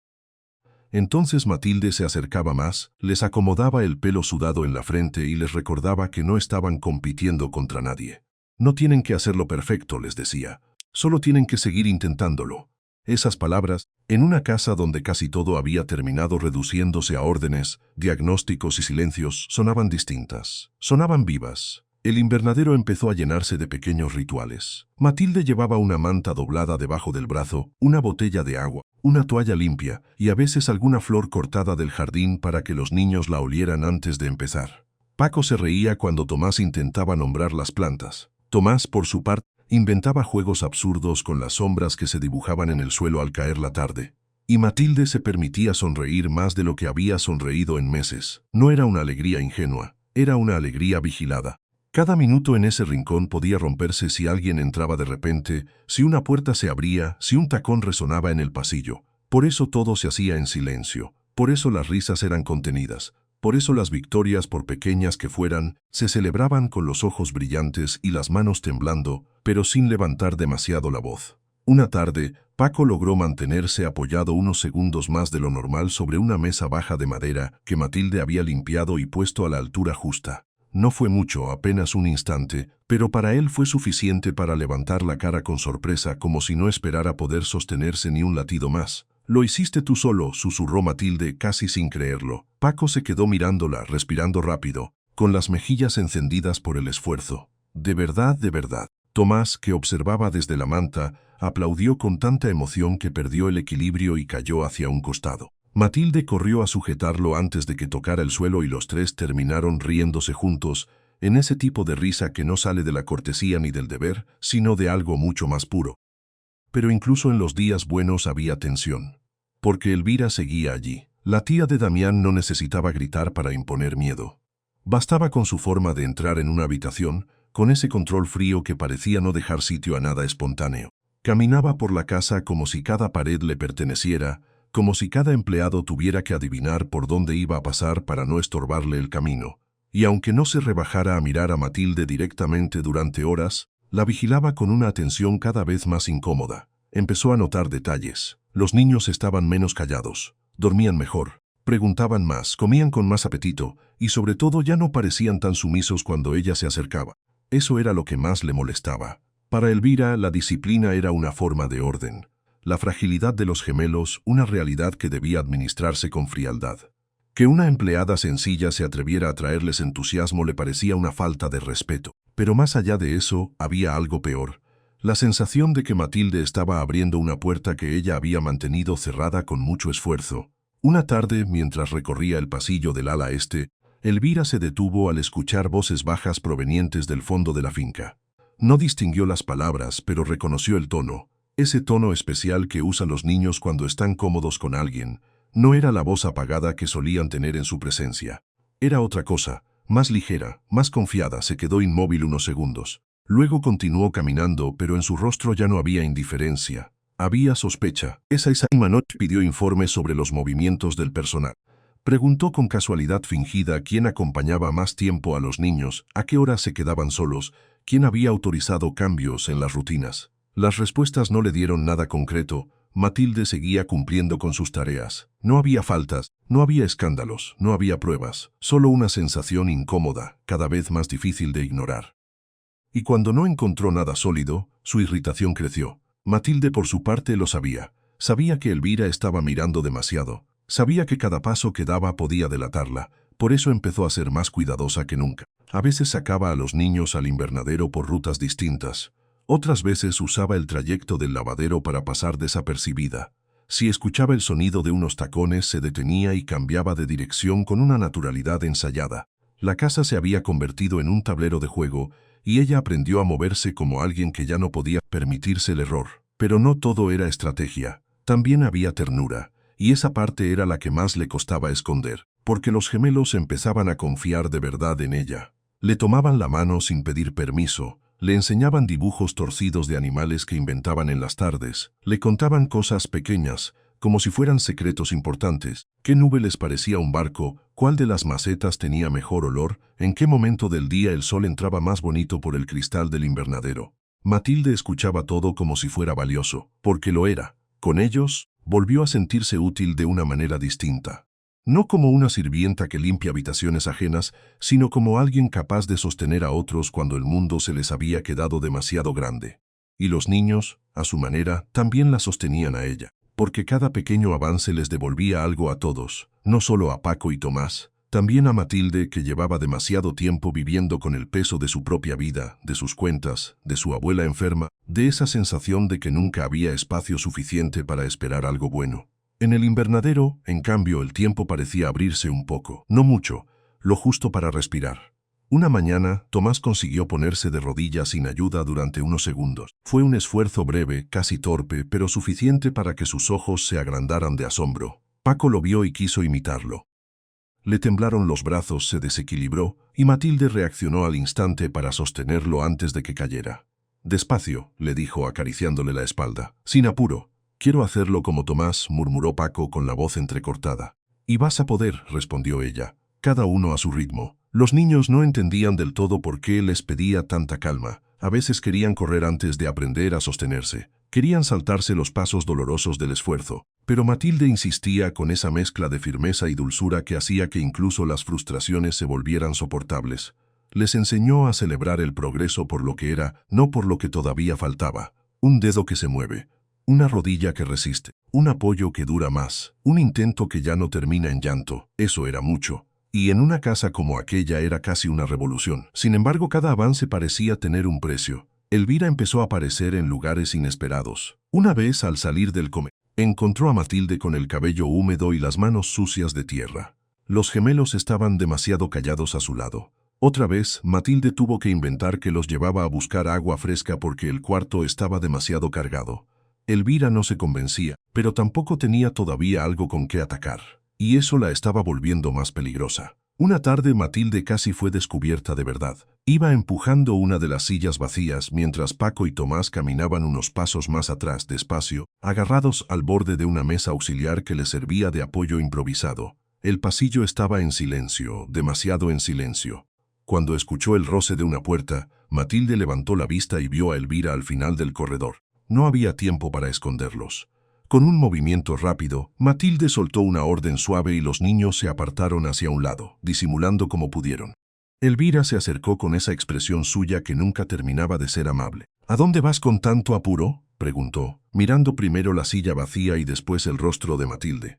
Entonces Matilde se acercaba más, les acomodaba el pelo sudado en la frente y les recordaba que no estaban compitiendo contra nadie. No tienen que hacerlo perfecto, les decía. Solo tienen que seguir intentándolo. Esas palabras, en una casa donde casi todo había terminado reduciéndose a órdenes, diagnósticos y silencios, sonaban distintas. Sonaban vivas. El invernadero empezó a llenarse de pequeños rituales. Matilde llevaba una manta doblada debajo del brazo, una botella de agua, una toalla limpia y a veces alguna flor cortada del jardín para que los niños la olieran antes de empezar. Paco se reía cuando Tomás intentaba nombrar las plantas. Tomás, por su parte, inventaba juegos absurdos con las sombras que se dibujaban en el suelo al caer la tarde. Y Matilde se permitía sonreír más de lo que había sonreído en meses. No era una alegría ingenua, era una alegría vigilada. Cada minuto en ese rincón podía romperse si alguien entraba de repente, si una puerta se abría, si un tacón resonaba en el pasillo. Por eso todo se hacía en silencio, por eso las risas eran contenidas, por eso las victorias, por pequeñas que fueran, se celebraban con los ojos brillantes y las manos temblando, pero sin levantar demasiado la voz. Una tarde, Paco logró mantenerse apoyado unos segundos más de lo normal sobre una mesa baja de madera que Matilde había limpiado y puesto a la altura justa. No fue mucho, apenas un instante, pero para él fue suficiente para levantar la cara con sorpresa como si no esperara poder sostenerse ni un latido más. «Lo hiciste tú solo», susurró Matilde casi sin creerlo. Paco se quedó mirándola, respirando rápido, con las mejillas encendidas por el esfuerzo. «¿De verdad, de verdad?» Tomás, que observaba desde la manta, aplaudió con tanta emoción que perdió el equilibrio y cayó hacia un costado. Matilde corrió a sujetarlo antes de que tocara el suelo y los tres terminaron riéndose juntos, en ese tipo de risa que no sale de la cortesía ni del deber, sino de algo mucho más puro. Pero incluso en los días buenos había tensión, porque Elvira seguía allí. La tía de Damián no necesitaba gritar para imponer miedo. Bastaba con su forma de entrar en una habitación, con ese control frío que parecía no dejar sitio a nada espontáneo. Caminaba por la casa como si cada pared le perteneciera, como si cada empleado tuviera que adivinar por dónde iba a pasar para no estorbarle el camino. Y aunque no se rebajara a mirar a Matilde directamente durante horas, la vigilaba con una atención cada vez más incómoda. Empezó a notar detalles. Los niños estaban menos callados, dormían mejor, preguntaban más, comían con más apetito, y sobre todo ya no parecían tan sumisos cuando ella se acercaba. Eso era lo que más le molestaba. Para Elvira, la disciplina era una forma de orden. La fragilidad de los gemelos, una realidad que debía administrarse con frialdad. Que una empleada sencilla se atreviera a traerles entusiasmo le parecía una falta de respeto. Pero más allá de eso, había algo peor. La sensación de que Matilde estaba abriendo una puerta que ella había mantenido cerrada con mucho esfuerzo. Una tarde, mientras recorría el pasillo del ala este, Elvira se detuvo al escuchar voces bajas provenientes del fondo de la finca. No distinguió las palabras, pero reconoció el tono. Ese tono especial que usan los niños cuando están cómodos con alguien. No era la voz apagada que solían tener en su presencia. Era otra cosa, más ligera, más confiada. Se quedó inmóvil unos segundos. Luego continuó caminando, pero en su rostro ya no había indiferencia. Había sospecha. Esa misma noche pidió informes sobre los movimientos del personal. Preguntó con casualidad fingida quién acompañaba más tiempo a los niños, a qué horas se quedaban solos, quién había autorizado cambios en las rutinas. Las respuestas no le dieron nada concreto. Matilde seguía cumpliendo con sus tareas. No había faltas, no había escándalos, no había pruebas, solo una sensación incómoda, cada vez más difícil de ignorar. Y cuando no encontró nada sólido, su irritación creció. Matilde por su parte lo sabía. Sabía que Elvira estaba mirando demasiado. Sabía que cada paso que daba podía delatarla. Por eso empezó a ser más cuidadosa que nunca. A veces sacaba a los niños al invernadero por rutas distintas. Otras veces usaba el trayecto del lavadero para pasar desapercibida. Si escuchaba el sonido de unos tacones, se detenía y cambiaba de dirección con una naturalidad ensayada. La casa se había convertido en un tablero de juego, y ella aprendió a moverse como alguien que ya no podía permitirse el error. Pero no todo era estrategia. También había ternura, y esa parte era la que más le costaba esconder, porque los gemelos empezaban a confiar de verdad en ella. Le tomaban la mano sin pedir permiso. Le enseñaban dibujos torcidos de animales que inventaban en las tardes. Le contaban cosas pequeñas, como si fueran secretos importantes. ¿Qué nube les parecía un barco? ¿Cuál de las macetas tenía mejor olor? ¿En qué momento del día el sol entraba más bonito por el cristal del invernadero? Matilde escuchaba todo como si fuera valioso, porque lo era. Con ellos, volvió a sentirse útil de una manera distinta. No como una sirvienta que limpia habitaciones ajenas, sino como alguien capaz de sostener a otros cuando el mundo se les había quedado demasiado grande. Y los niños, a su manera, también la sostenían a ella, porque cada pequeño avance les devolvía algo a todos, no solo a Paco y Tomás, también a Matilde, que llevaba demasiado tiempo viviendo con el peso de su propia vida, de sus cuentas, de su abuela enferma, de esa sensación de que nunca había espacio suficiente para esperar algo bueno. En el invernadero, en cambio, el tiempo parecía abrirse un poco, no mucho, lo justo para respirar. Una mañana, Tomás consiguió ponerse de rodillas sin ayuda durante unos segundos. Fue un esfuerzo breve, casi torpe, pero suficiente para que sus ojos se agrandaran de asombro. Paco lo vio y quiso imitarlo. Le temblaron los brazos, se desequilibró, y Matilde reaccionó al instante para sostenerlo antes de que cayera. «Despacio», le dijo acariciándole la espalda. «Sin apuro. Quiero hacerlo como Tomás», murmuró Paco con la voz entrecortada. «Y vas a poder», respondió ella, cada uno a su ritmo. Los niños no entendían del todo por qué les pedía tanta calma. A veces querían correr antes de aprender a sostenerse. Querían saltarse los pasos dolorosos del esfuerzo. Pero Matilde insistía con esa mezcla de firmeza y dulzura que hacía que incluso las frustraciones se volvieran soportables. Les enseñó a celebrar el progreso por lo que era, no por lo que todavía faltaba. Un dedo que se mueve, una rodilla que resiste, un apoyo que dura más, un intento que ya no termina en llanto. Eso era mucho. Y en una casa como aquella era casi una revolución. Sin embargo, cada avance parecía tener un precio. Elvira empezó a aparecer en lugares inesperados. Una vez, al salir del comedor, encontró a Matilde con el cabello húmedo y las manos sucias de tierra. Los gemelos estaban demasiado callados a su lado. Otra vez, Matilde tuvo que inventar que los llevaba a buscar agua fresca porque el cuarto estaba demasiado cargado. Elvira no se convencía, pero tampoco tenía todavía algo con qué atacar. Y eso la estaba volviendo más peligrosa. Una tarde Matilde casi fue descubierta de verdad. Iba empujando una de las sillas vacías mientras Paco y Tomás caminaban unos pasos más atrás despacio, agarrados al borde de una mesa auxiliar que les servía de apoyo improvisado. El pasillo estaba en silencio, demasiado en silencio. Cuando escuchó el roce de una puerta, Matilde levantó la vista y vio a Elvira al final del corredor. No había tiempo para esconderlos. Con un movimiento rápido, Matilde soltó una orden suave y los niños se apartaron hacia un lado, disimulando como pudieron. Elvira se acercó con esa expresión suya que nunca terminaba de ser amable. «¿A dónde vas con tanto apuro?», preguntó, mirando primero la silla vacía y después el rostro de Matilde.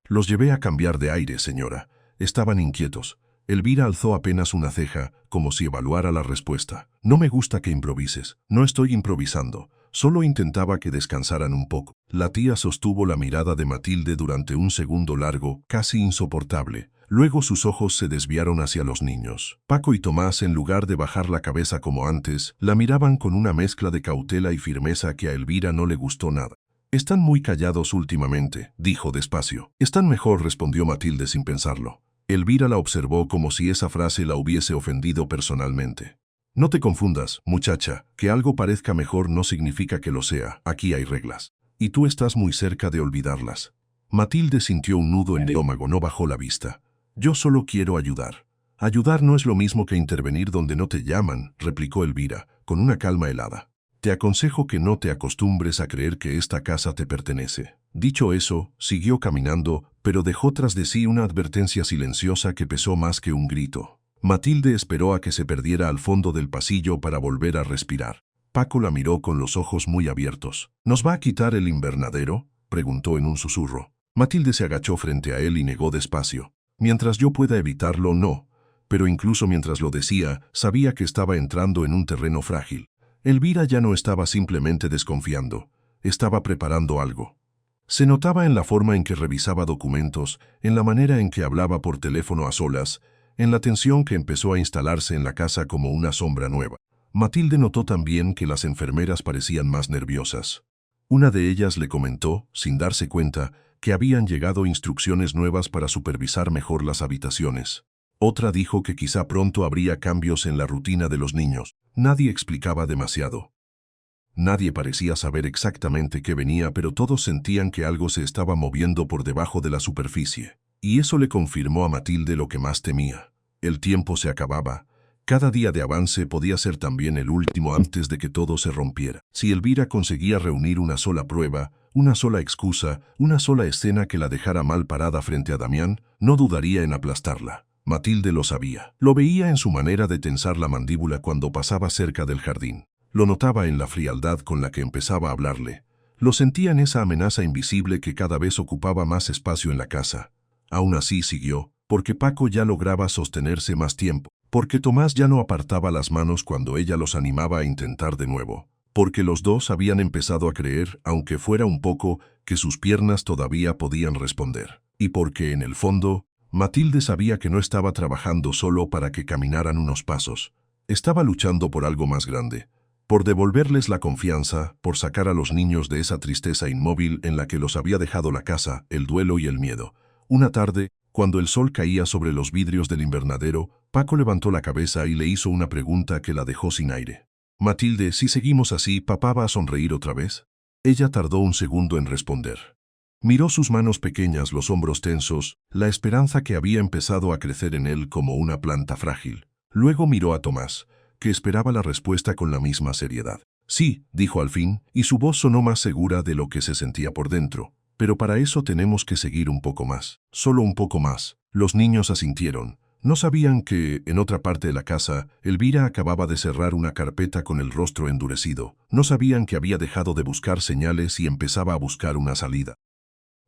«Los llevé a cambiar de aire, señora. Estaban inquietos». Elvira alzó apenas una ceja, como si evaluara la respuesta. «No me gusta que improvises. No estoy improvisando. Solo intentaba que descansaran un poco». La tía sostuvo la mirada de Matilde durante un segundo largo, casi insoportable. Luego sus ojos se desviaron hacia los niños. Paco y Tomás, en lugar de bajar la cabeza como antes, la miraban con una mezcla de cautela y firmeza que a Elvira no le gustó nada. «Están muy callados últimamente», dijo despacio. «Están mejor», respondió Matilde sin pensarlo. Elvira la observó como si esa frase la hubiese ofendido personalmente. «No te confundas, muchacha, que algo parezca mejor no significa que lo sea. Aquí hay reglas. Y tú estás muy cerca de olvidarlas». Matilde sintió un nudo en el estómago, no bajó la vista. «Yo solo quiero ayudar». «Ayudar no es lo mismo que intervenir donde no te llaman», replicó Elvira, con una calma helada. «Te aconsejo que no te acostumbres a creer que esta casa te pertenece». Dicho eso, siguió caminando, pero dejó tras de sí una advertencia silenciosa que pesó más que un grito. Matilde esperó a que se perdiera al fondo del pasillo para volver a respirar. Paco la miró con los ojos muy abiertos. «¿Nos va a quitar el invernadero?», preguntó en un susurro. Matilde se agachó frente a él y negó despacio. «Mientras yo pueda evitarlo, no». Pero incluso mientras lo decía, sabía que estaba entrando en un terreno frágil. Elvira ya no estaba simplemente desconfiando. Estaba preparando algo. Se notaba en la forma en que revisaba documentos, en la manera en que hablaba por teléfono a solas, en la tensión que empezó a instalarse en la casa como una sombra nueva. Matilde notó también que las enfermeras parecían más nerviosas. Una de ellas le comentó, sin darse cuenta, que habían llegado instrucciones nuevas para supervisar mejor las habitaciones. Otra dijo que quizá pronto habría cambios en la rutina de los niños. Nadie explicaba demasiado. Nadie parecía saber exactamente qué venía, pero todos sentían que algo se estaba moviendo por debajo de la superficie. Y eso le confirmó a Matilde lo que más temía. El tiempo se acababa. Cada día de avance podía ser también el último antes de que todo se rompiera. Si Elvira conseguía reunir una sola prueba, una sola excusa, una sola escena que la dejara mal parada frente a Damián, no dudaría en aplastarla. Matilde lo sabía. Lo veía en su manera de tensar la mandíbula cuando pasaba cerca del jardín. Lo notaba en la frialdad con la que empezaba a hablarle. Lo sentía en esa amenaza invisible que cada vez ocupaba más espacio en la casa. Aún así siguió, porque Paco ya lograba sostenerse más tiempo, porque Tomás ya no apartaba las manos cuando ella los animaba a intentar de nuevo, porque los dos habían empezado a creer, aunque fuera un poco, que sus piernas todavía podían responder. Y porque, en el fondo, Matilde sabía que no estaba trabajando solo para que caminaran unos pasos. Estaba luchando por algo más grande. Por devolverles la confianza, por sacar a los niños de esa tristeza inmóvil en la que los había dejado la casa, el duelo y el miedo. Una tarde, cuando el sol caía sobre los vidrios del invernadero, Paco levantó la cabeza y le hizo una pregunta que la dejó sin aire. «Matilde, si seguimos así, ¿papá va a sonreír otra vez?» Ella tardó un segundo en responder. Miró sus manos pequeñas, los hombros tensos, la esperanza que había empezado a crecer en él como una planta frágil. Luego miró a Tomás, que esperaba la respuesta con la misma seriedad. «Sí», dijo al fin, y su voz sonó más segura de lo que se sentía por dentro. «Pero para eso tenemos que seguir un poco más, solo un poco más». Los niños asintieron. No sabían que, en otra parte de la casa, Elvira acababa de cerrar una carpeta con el rostro endurecido. No sabían que había dejado de buscar señales y empezaba a buscar una salida.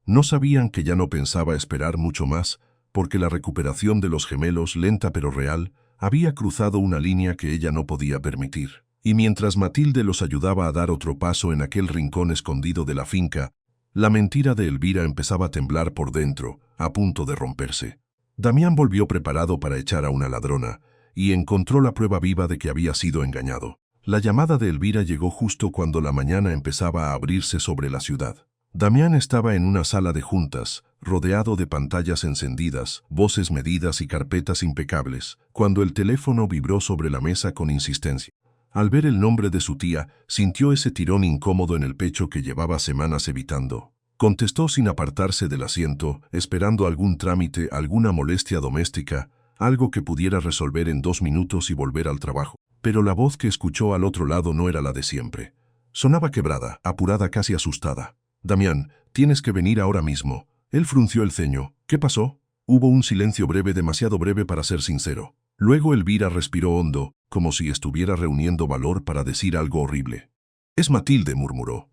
No sabían que ya no pensaba esperar mucho más, porque la recuperación de los gemelos, lenta pero real, había cruzado una línea que ella no podía permitir. Y mientras Matilde los ayudaba a dar otro paso en aquel rincón escondido de la finca, la mentira de Elvira empezaba a temblar por dentro, a punto de romperse. Damián volvió preparado para echar a una ladrona, y encontró la prueba viva de que había sido engañado. La llamada de Elvira llegó justo cuando la mañana empezaba a abrirse sobre la ciudad. Damián estaba en una sala de juntas, rodeado de pantallas encendidas, voces medidas y carpetas impecables, cuando el teléfono vibró sobre la mesa con insistencia. Al ver el nombre de su tía, sintió ese tirón incómodo en el pecho que llevaba semanas evitando. Contestó sin apartarse del asiento, esperando algún trámite, alguna molestia doméstica, algo que pudiera resolver en 2 minutos y volver al trabajo. Pero la voz que escuchó al otro lado no era la de siempre. Sonaba quebrada, apurada, casi asustada. «Damián, tienes que venir ahora mismo». Él frunció el ceño. «¿Qué pasó?» Hubo un silencio breve, demasiado breve para ser sincero. Luego Elvira respiró hondo, como si estuviera reuniendo valor para decir algo horrible. «Es Matilde», murmuró.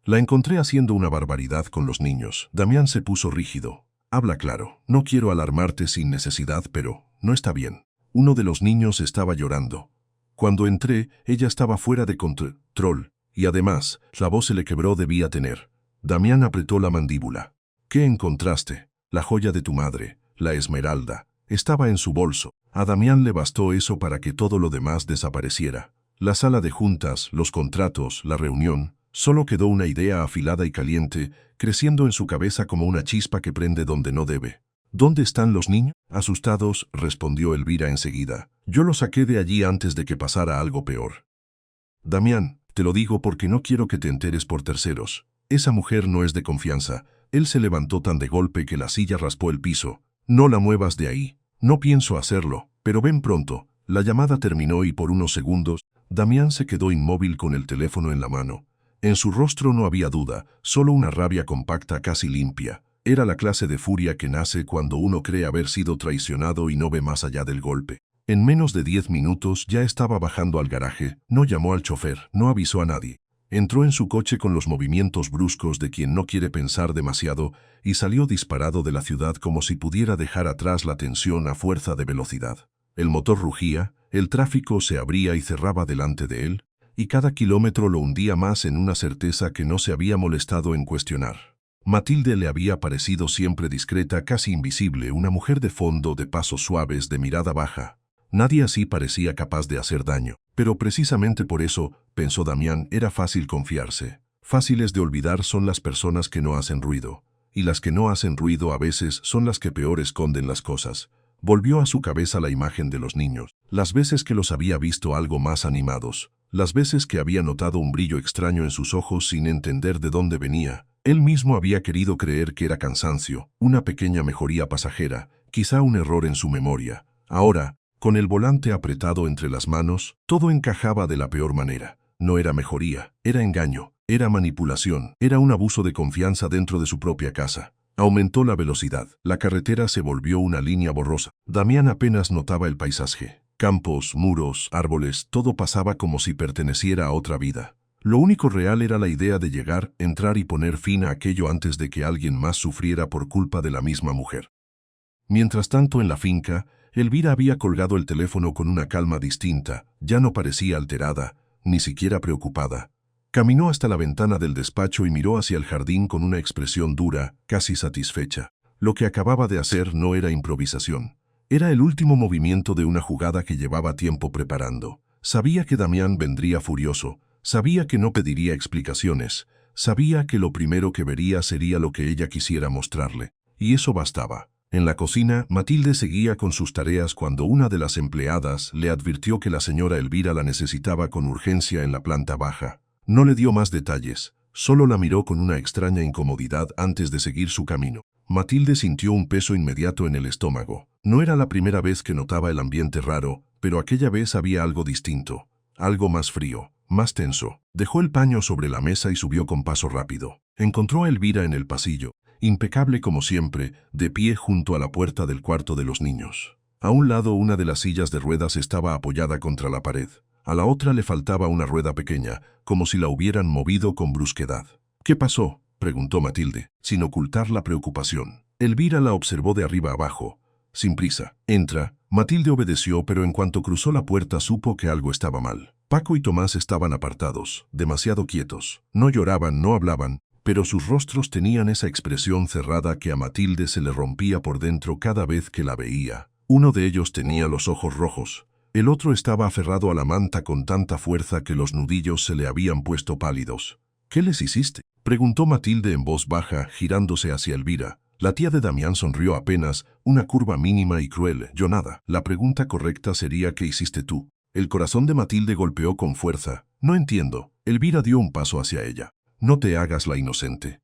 «La encontré haciendo una barbaridad con los niños». Damián se puso rígido. «Habla claro. No quiero alarmarte sin necesidad, pero no está bien». Uno de los niños estaba llorando. Cuando entré, ella estaba fuera de control, y además, la voz se le quebró, debía tener. Damián apretó la mandíbula. «¿Qué encontraste?» «La joya de tu madre, la esmeralda. Estaba en su bolso». A Damián le bastó eso para que todo lo demás desapareciera. La sala de juntas, los contratos, la reunión. Solo quedó una idea afilada y caliente, creciendo en su cabeza como una chispa que prende donde no debe. «¿Dónde están los niños?» «Asustados», respondió Elvira enseguida. «Yo los saqué de allí antes de que pasara algo peor». «Damián, te lo digo porque no quiero que te enteres por terceros. Esa mujer no es de confianza». Él se levantó tan de golpe que la silla raspó el piso. «No la muevas de ahí». «No pienso hacerlo, pero ven pronto». La llamada terminó y por unos segundos, Damián se quedó inmóvil con el teléfono en la mano. En su rostro no había duda, solo una rabia compacta, casi limpia. Era la clase de furia que nace cuando uno cree haber sido traicionado y no ve más allá del golpe. En menos de 10 minutos ya estaba bajando al garaje, no llamó al chofer, no avisó a nadie. Entró en su coche con los movimientos bruscos de quien no quiere pensar demasiado y salió disparado de la ciudad como si pudiera dejar atrás la tensión a fuerza de velocidad. El motor rugía, el tráfico se abría y cerraba delante de él, y cada kilómetro lo hundía más en una certeza que no se había molestado en cuestionar. Matilde le había parecido siempre discreta, casi invisible, una mujer de fondo, de pasos suaves, de mirada baja. Nadie así parecía capaz de hacer daño. Pero precisamente por eso, pensó Damián, era fácil confiarse. Fáciles de olvidar son las personas que no hacen ruido. Y las que no hacen ruido a veces son las que peor esconden las cosas. Volvió a su cabeza la imagen de los niños, las veces que los había visto algo más animados, las veces que había notado un brillo extraño en sus ojos sin entender de dónde venía. Él mismo había querido creer que era cansancio, una pequeña mejoría pasajera, quizá un error en su memoria. Ahora, con el volante apretado entre las manos, todo encajaba de la peor manera. No era mejoría, era engaño, era manipulación, era un abuso de confianza dentro de su propia casa. Aumentó la velocidad. La carretera se volvió una línea borrosa. Damián apenas notaba el paisaje. Campos, muros, árboles, todo pasaba como si perteneciera a otra vida. Lo único real era la idea de llegar, entrar y poner fin a aquello antes de que alguien más sufriera por culpa de la misma mujer. Mientras tanto, en la finca, Elvira había colgado el teléfono con una calma distinta. Ya no parecía alterada, ni siquiera preocupada. Caminó hasta la ventana del despacho y miró hacia el jardín con una expresión dura, casi satisfecha. Lo que acababa de hacer no era improvisación. Era el último movimiento de una jugada que llevaba tiempo preparando. Sabía que Damián vendría furioso. Sabía que no pediría explicaciones. Sabía que lo primero que vería sería lo que ella quisiera mostrarle. Y eso bastaba. En la cocina, Matilde seguía con sus tareas cuando una de las empleadas le advirtió que la señora Elvira la necesitaba con urgencia en la planta baja. No le dio más detalles, solo la miró con una extraña incomodidad antes de seguir su camino. Matilde sintió un peso inmediato en el estómago. No era la primera vez que notaba el ambiente raro, pero aquella vez había algo distinto, algo más frío, más tenso. Dejó el paño sobre la mesa y subió con paso rápido. Encontró a Elvira en el pasillo, impecable como siempre, de pie junto a la puerta del cuarto de los niños. A un lado, una de las sillas de ruedas estaba apoyada contra la pared. A la otra le faltaba una rueda pequeña, como si la hubieran movido con brusquedad. ¿Qué pasó?, preguntó Matilde, sin ocultar la preocupación. Elvira la observó de arriba abajo. Sin prisa. Entra. Matilde obedeció, pero en cuanto cruzó la puerta supo que algo estaba mal. Paco y Tomás estaban apartados, demasiado quietos. No lloraban, no hablaban, pero sus rostros tenían esa expresión cerrada que a Matilde se le rompía por dentro cada vez que la veía. Uno de ellos tenía los ojos rojos. El otro estaba aferrado a la manta con tanta fuerza que los nudillos se le habían puesto pálidos. ¿Qué les hiciste?, preguntó Matilde en voz baja, girándose hacia Elvira. La tía de Damián sonrió apenas, una curva mínima y cruel. Yo nada. La pregunta correcta sería ¿qué hiciste tú? El corazón de Matilde golpeó con fuerza. No entiendo. Elvira dio un paso hacia ella. No te hagas la inocente.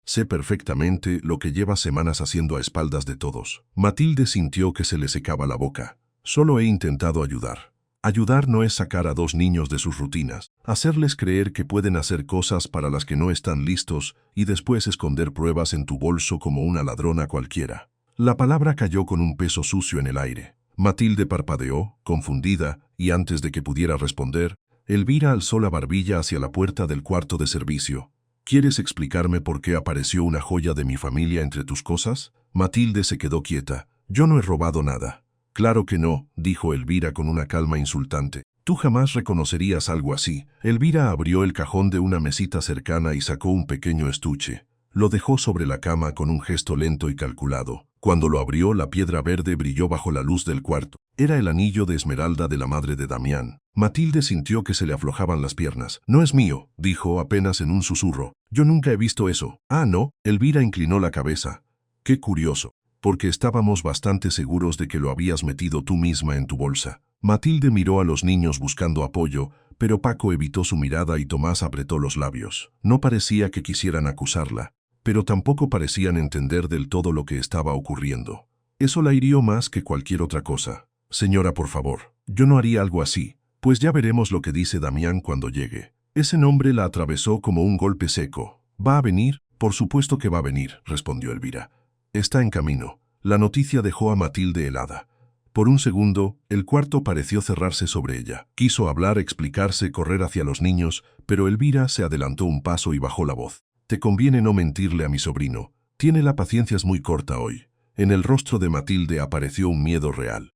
Sé perfectamente lo que llevas semanas haciendo a espaldas de todos. Matilde sintió que se le secaba la boca. Solo he intentado ayudar. Ayudar no es sacar a dos niños de sus rutinas, hacerles creer que pueden hacer cosas para las que no están listos y después esconder pruebas en tu bolso como una ladrona cualquiera. La palabra cayó con un peso sucio en el aire. Matilde parpadeó, confundida, y antes de que pudiera responder, Elvira alzó la barbilla hacia la puerta del cuarto de servicio. ¿Quieres explicarme por qué apareció una joya de mi familia entre tus cosas? Matilde se quedó quieta. Yo no he robado nada. Claro que no, dijo Elvira con una calma insultante. Tú jamás reconocerías algo así. Elvira abrió el cajón de una mesita cercana y sacó un pequeño estuche. Lo dejó sobre la cama con un gesto lento y calculado. Cuando lo abrió, la piedra verde brilló bajo la luz del cuarto. Era el anillo de esmeralda de la madre de Damián. Matilde sintió que se le aflojaban las piernas. No es mío, dijo apenas en un susurro. Yo nunca he visto eso. Ah, ¿no? Elvira inclinó la cabeza. Qué curioso. Porque estábamos bastante seguros de que lo habías metido tú misma en tu bolsa. Matilde miró a los niños buscando apoyo, pero Paco evitó su mirada y Tomás apretó los labios. No parecía que quisieran acusarla, pero tampoco parecían entender del todo lo que estaba ocurriendo. Eso la hirió más que cualquier otra cosa. Señora, por favor, yo no haría algo así, pues ya veremos lo que dice Damián cuando llegue. Ese nombre la atravesó como un golpe seco. ¿Va a venir? Por supuesto que va a venir, respondió Elvira. Está en camino. La noticia dejó a Matilde helada. Por un segundo, el cuarto pareció cerrarse sobre ella. Quiso hablar, explicarse, correr hacia los niños, pero Elvira se adelantó un paso y bajó la voz. Te conviene no mentirle a mi sobrino. Tiene la paciencia muy corta hoy. En el rostro de Matilde apareció un miedo real.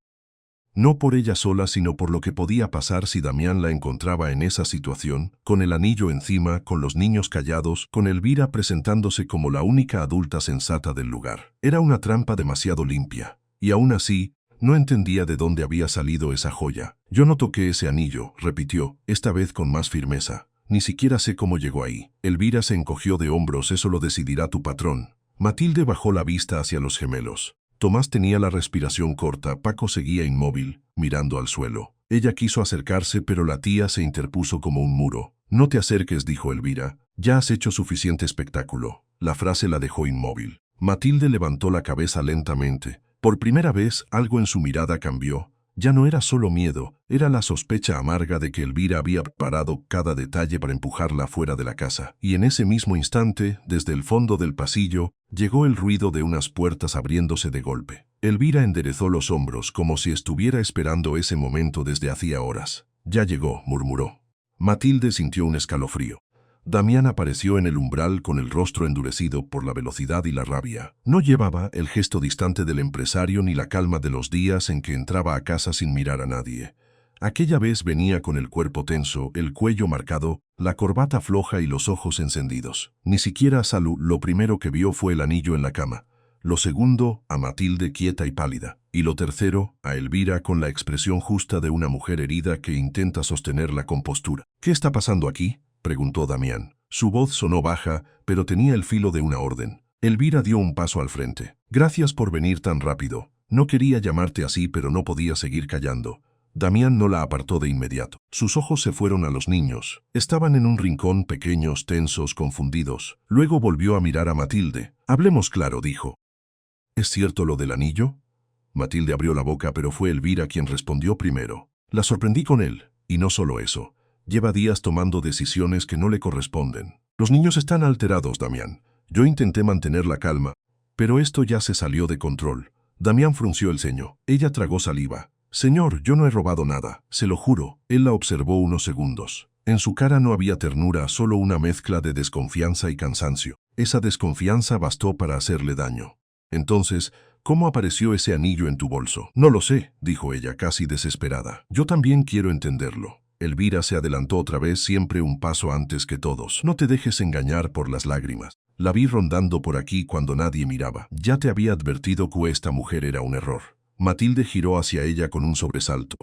No por ella sola, sino por lo que podía pasar si Damián la encontraba en esa situación, con el anillo encima, con los niños callados, con Elvira presentándose como la única adulta sensata del lugar. Era una trampa demasiado limpia. Y aún así, no entendía de dónde había salido esa joya. Yo no toqué ese anillo, repitió, esta vez con más firmeza. Ni siquiera sé cómo llegó ahí. Elvira se encogió de hombros. Eso lo decidirá tu patrón. Matilde bajó la vista hacia los gemelos. Tomás tenía la respiración corta. Paco seguía inmóvil, mirando al suelo. Ella quiso acercarse, pero la tía se interpuso como un muro. «No te acerques», dijo Elvira. «Ya has hecho suficiente espectáculo». La frase la dejó inmóvil. Matilde levantó la cabeza lentamente. Por primera vez, algo en su mirada cambió. Ya no era solo miedo, era la sospecha amarga de que Elvira había preparado cada detalle para empujarla fuera de la casa. Y en ese mismo instante, desde el fondo del pasillo, llegó el ruido de unas puertas abriéndose de golpe. Elvira enderezó los hombros como si estuviera esperando ese momento desde hacía horas. «Ya llegó», murmuró. Matilde sintió un escalofrío. Damián apareció en el umbral con el rostro endurecido por la velocidad y la rabia. No llevaba el gesto distante del empresario ni la calma de los días en que entraba a casa sin mirar a nadie. Aquella vez venía con el cuerpo tenso, el cuello marcado, la corbata floja y los ojos encendidos. Ni siquiera a Salud lo primero que vio fue el anillo en la cama. Lo segundo, a Matilde quieta y pálida. Y lo tercero, a Elvira con la expresión justa de una mujer herida que intenta sostener la compostura. «¿Qué está pasando aquí?», preguntó Damián. Su voz sonó baja, pero tenía el filo de una orden. Elvira dio un paso al frente. «Gracias por venir tan rápido. No quería llamarte así, pero no podía seguir callando». Damián no la apartó de inmediato. Sus ojos se fueron a los niños. Estaban en un rincón, pequeños, tensos, confundidos. Luego volvió a mirar a Matilde. «Hablemos claro», dijo. «¿Es cierto lo del anillo?». Matilde abrió la boca, pero fue Elvira quien respondió primero. «La sorprendí con él. Y no solo eso. Lleva días tomando decisiones que no le corresponden. Los niños están alterados, Damián. Yo intenté mantener la calma, pero esto ya se salió de control». Damián frunció el ceño. Ella tragó saliva. «Señor, yo no he robado nada, se lo juro». Él la observó unos segundos. En su cara no había ternura, solo una mezcla de desconfianza y cansancio. Esa desconfianza bastó para hacerle daño. «Entonces, ¿cómo apareció ese anillo en tu bolso?». «No lo sé», dijo ella casi desesperada. «Yo también quiero entenderlo». Elvira se adelantó otra vez, siempre un paso antes que todos. «No te dejes engañar por las lágrimas. La vi rondando por aquí cuando nadie miraba. Ya te había advertido que esta mujer era un error». Matilde giró hacia ella con un sobresalto.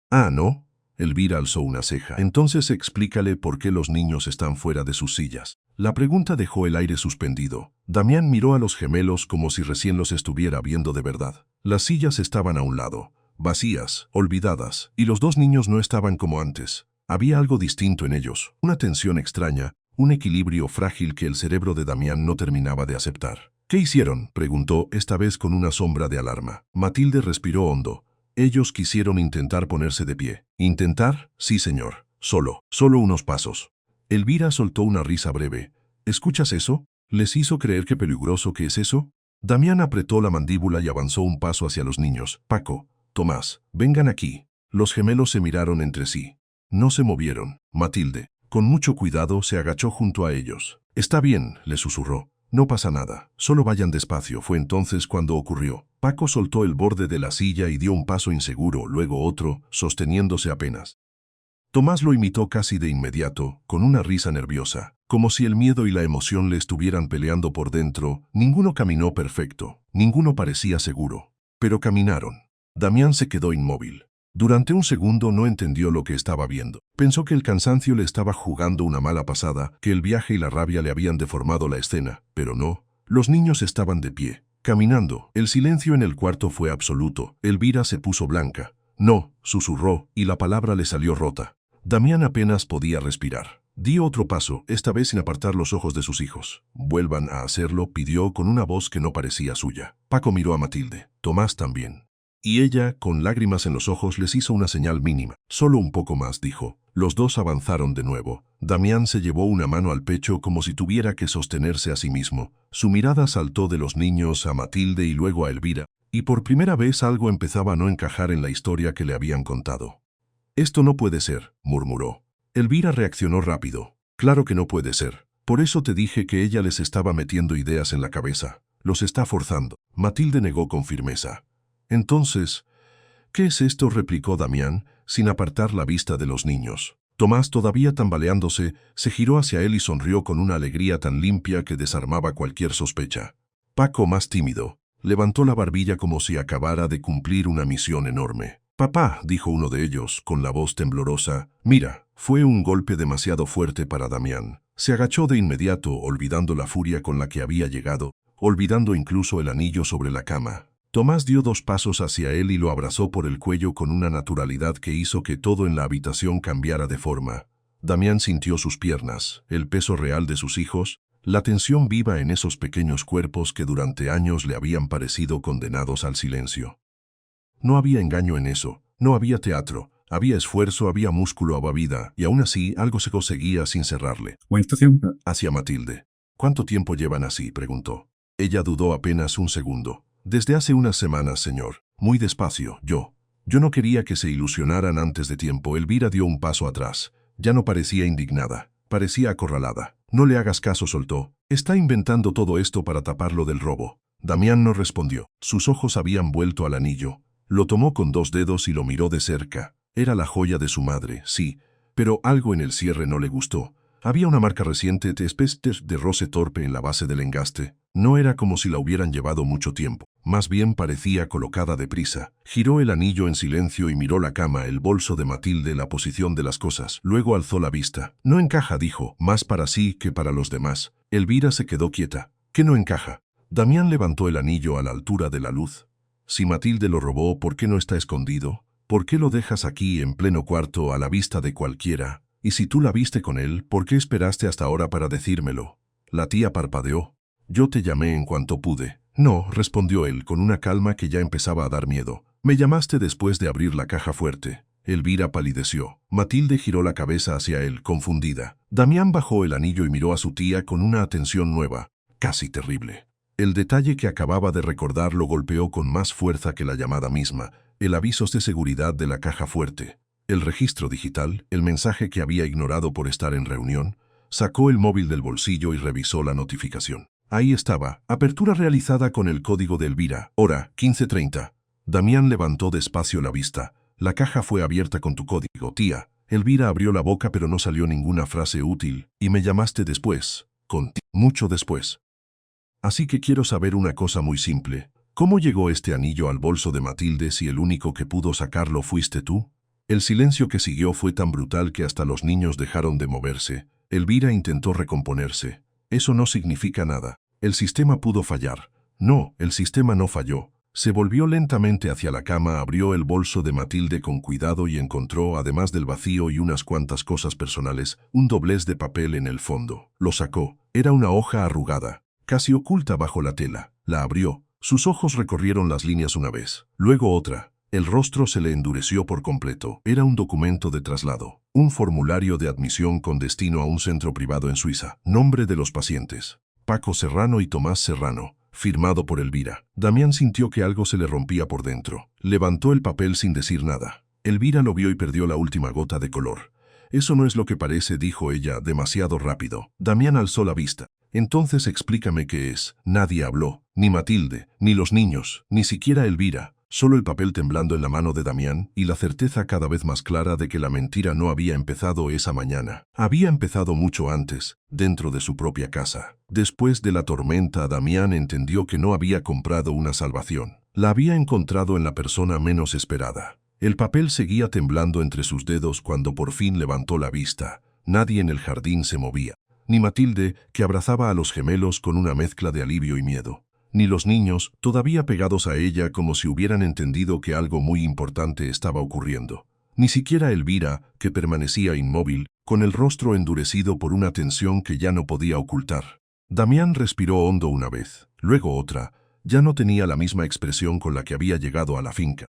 «Ah, ¿no?». Elvira alzó una ceja. «Entonces explícale por qué los niños están fuera de sus sillas». La pregunta dejó el aire suspendido. Damián miró a los gemelos como si recién los estuviera viendo de verdad. Las sillas estaban a un lado, vacías, olvidadas, y los dos niños no estaban como antes. Había algo distinto en ellos, una tensión extraña, un equilibrio frágil que el cerebro de Damián no terminaba de aceptar. «¿Qué hicieron?», preguntó, esta vez con una sombra de alarma. Matilde respiró hondo. «Ellos quisieron intentar ponerse de pie». «¿Intentar?». «Sí, señor. Solo unos pasos». Elvira soltó una risa breve. «¿Escuchas eso? ¿Les hizo creer qué peligroso que es eso?». Damián apretó la mandíbula y avanzó un paso hacia los niños. «Paco, Tomás, vengan aquí». Los gemelos se miraron entre sí. No se movieron. Matilde, con mucho cuidado, se agachó junto a ellos. «Está bien», le susurró. «No pasa nada. Solo vayan despacio». Fue entonces cuando ocurrió. Paco soltó el borde de la silla y dio un paso inseguro, luego otro, sosteniéndose apenas. Tomás lo imitó casi de inmediato, con una risa nerviosa, como si el miedo y la emoción le estuvieran peleando por dentro. Ninguno caminó perfecto, ninguno parecía seguro. Pero caminaron. Damián se quedó inmóvil. Durante un segundo no entendió lo que estaba viendo. Pensó que el cansancio le estaba jugando una mala pasada, que el viaje y la rabia le habían deformado la escena, pero no. Los niños estaban de pie, caminando. El silencio en el cuarto fue absoluto. Elvira se puso blanca. «No», susurró, y la palabra le salió rota. Damián apenas podía respirar. Dio otro paso, esta vez sin apartar los ojos de sus hijos. «Vuelvan a hacerlo», pidió con una voz que no parecía suya. Paco miró a Matilde. Tomás también. Y ella, con lágrimas en los ojos, les hizo una señal mínima. «Solo un poco más», dijo. Los dos avanzaron de nuevo. Damián se llevó una mano al pecho como si tuviera que sostenerse a sí mismo. Su mirada saltó de los niños a Matilde y luego a Elvira, y por primera vez algo empezaba a no encajar en la historia que le habían contado. «Esto no puede ser», murmuró. Elvira reaccionó rápido. «Claro que no puede ser. Por eso te dije que ella les estaba metiendo ideas en la cabeza. Los está forzando». Matilde negó con firmeza. «Entonces, ¿qué es esto?», replicó Damián, sin apartar la vista de los niños. Tomás, todavía tambaleándose, se giró hacia él y sonrió con una alegría tan limpia que desarmaba cualquier sospecha. Paco, más tímido, levantó la barbilla como si acabara de cumplir una misión enorme. «Papá», dijo uno de ellos, con la voz temblorosa. «Mira». Fue un golpe demasiado fuerte para Damián. Se agachó de inmediato, olvidando la furia con la que había llegado, olvidando incluso el anillo sobre la cama. Tomás dio 2 pasos hacia él y lo abrazó por el cuello con una naturalidad que hizo que todo en la habitación cambiara de forma. Damián sintió sus piernas, el peso real de sus hijos, la tensión viva en esos pequeños cuerpos que durante años le habían parecido condenados al silencio. No había engaño en eso, no había teatro, había esfuerzo, había músculo, había vida, y aún así algo se conseguía sin cerrarle. ¿Cuánto tiempo? Hacia Matilde. ¿Cuánto tiempo llevan así?, preguntó. Ella dudó apenas un segundo. Desde hace unas semanas, señor. Muy despacio, yo no quería que se ilusionaran antes de tiempo. Elvira dio un paso atrás. Ya no parecía indignada, parecía acorralada. No le hagas caso, soltó. Está inventando todo esto para taparlo del robo. Damián no respondió. Sus ojos habían vuelto al anillo. Lo tomó con 2 dedos y lo miró de cerca. Era la joya de su madre, sí, pero algo en el cierre no le gustó. Había una marca reciente de roce torpe en la base del engaste. No era como si la hubieran llevado mucho tiempo. Más bien parecía colocada deprisa. Giró el anillo en silencio y miró la cama, el bolso de Matilde, la posición de las cosas. Luego alzó la vista. No encaja, dijo, más para sí que para los demás. Elvira se quedó quieta. ¿Qué no encaja? Damián levantó el anillo a la altura de la luz. Si Matilde lo robó, ¿por qué no está escondido? ¿Por qué lo dejas aquí en pleno cuarto a la vista de cualquiera? Y si tú la viste con él, ¿por qué esperaste hasta ahora para decírmelo? La tía parpadeó. Yo te llamé en cuanto pude. No, respondió él con una calma que ya empezaba a dar miedo. Me llamaste después de abrir la caja fuerte. Elvira palideció. Matilde giró la cabeza hacia él, confundida. Damián bajó el anillo y miró a su tía con una atención nueva, casi terrible. El detalle que acababa de recordar lo golpeó con más fuerza que la llamada misma, el aviso de seguridad de la caja fuerte. El registro digital, el mensaje que había ignorado por estar en reunión. Sacó el móvil del bolsillo y revisó la notificación. Ahí estaba, apertura realizada con el código de Elvira, hora 15:30. Damián levantó despacio la vista. La caja fue abierta con tu código, tía. Elvira abrió la boca pero no salió ninguna frase útil. Y me llamaste después, mucho después. Así que quiero saber una cosa muy simple. ¿Cómo llegó este anillo al bolso de Matilde si el único que pudo sacarlo fuiste tú? El silencio que siguió fue tan brutal que hasta los niños dejaron de moverse. Elvira intentó recomponerse. Eso no significa nada. El sistema pudo fallar. No, el sistema no falló. Se volvió lentamente hacia la cama, abrió el bolso de Matilde con cuidado y encontró, además del vacío y unas cuantas cosas personales, un doblez de papel en el fondo. Lo sacó. Era una hoja arrugada, casi oculta bajo la tela. La abrió. Sus ojos recorrieron las líneas una vez, luego otra. El rostro se le endureció por completo. Era un documento de traslado. Un formulario de admisión con destino a un centro privado en Suiza. Nombre de los pacientes: Paco Serrano y Tomás Serrano. Firmado por Elvira. Damián sintió que algo se le rompía por dentro. Levantó el papel sin decir nada. Elvira lo vio y perdió la última gota de color. Eso no es lo que parece, dijo ella, demasiado rápido. Damián alzó la vista. Entonces explícame qué es. Nadie habló. Ni Matilde, ni los niños, ni siquiera Elvira. Solo el papel temblando en la mano de Damián y la certeza cada vez más clara de que la mentira no había empezado esa mañana. Había empezado mucho antes, dentro de su propia casa. Después de la tormenta, Damián entendió que no había comprado una salvación. La había encontrado en la persona menos esperada. El papel seguía temblando entre sus dedos cuando por fin levantó la vista. Nadie en el jardín se movía. Ni Matilde, que abrazaba a los gemelos con una mezcla de alivio y miedo. Ni los niños, todavía pegados a ella como si hubieran entendido que algo muy importante estaba ocurriendo. Ni siquiera Elvira, que permanecía inmóvil, con el rostro endurecido por una tensión que ya no podía ocultar. Damián respiró hondo una vez, luego otra. Ya no tenía la misma expresión con la que había llegado a la finca.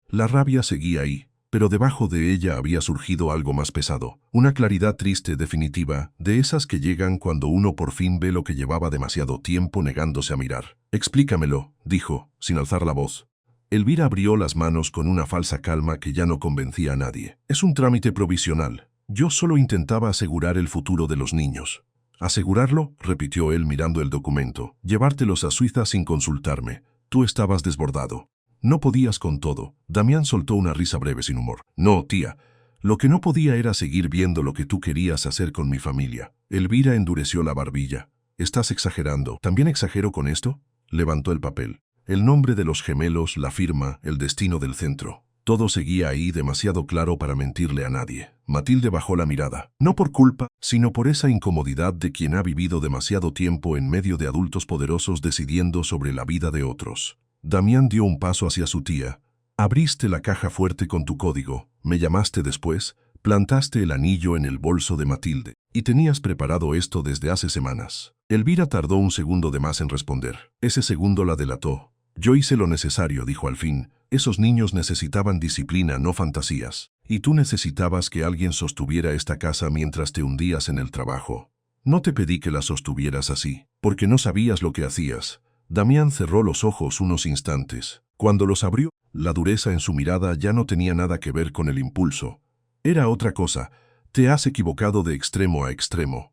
La rabia seguía ahí, pero debajo de ella había surgido algo más pesado, una claridad triste definitiva, de esas que llegan cuando uno por fin ve lo que llevaba demasiado tiempo negándose a mirar. Explícamelo, dijo, sin alzar la voz. Elvira abrió las manos con una falsa calma que ya no convencía a nadie. Es un trámite provisional. Yo solo intentaba asegurar el futuro de los niños. ¿Asegurarlo?, repitió él mirando el documento. Llevártelos a Suiza sin consultarme. Tú estabas desbordado. No podías con todo. Damián soltó una risa breve sin humor. No, tía. Lo que no podía era seguir viendo lo que tú querías hacer con mi familia. Elvira endureció la barbilla. Estás exagerando. ¿También exagero con esto? Levantó el papel. El nombre de los gemelos, la firma, el destino del centro. Todo seguía ahí demasiado claro para mentirle a nadie. Matilde bajó la mirada, no por culpa, sino por esa incomodidad de quien ha vivido demasiado tiempo en medio de adultos poderosos decidiendo sobre la vida de otros. Damián dio un paso hacia su tía. Abriste la caja fuerte con tu código, me llamaste después, plantaste el anillo en el bolso de Matilde, y tenías preparado esto desde hace semanas. Elvira tardó un segundo de más en responder. Ese segundo la delató. Yo hice lo necesario, dijo al fin. Esos niños necesitaban disciplina, no fantasías. Y tú necesitabas que alguien sostuviera esta casa mientras te hundías en el trabajo. No te pedí que la sostuvieras así, porque no sabías lo que hacías. Damián cerró los ojos unos instantes. Cuando los abrió, la dureza en su mirada ya no tenía nada que ver con el impulso. Era otra cosa. Te has equivocado de extremo a extremo.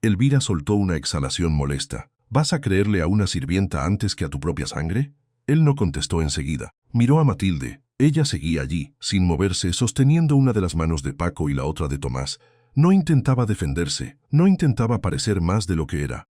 Elvira soltó una exhalación molesta. ¿Vas a creerle a una sirvienta antes que a tu propia sangre? Él no contestó enseguida. Miró a Matilde. Ella seguía allí, sin moverse, sosteniendo una de las manos de Paco y la otra de Tomás. No intentaba defenderse, no intentaba parecer más de lo que era.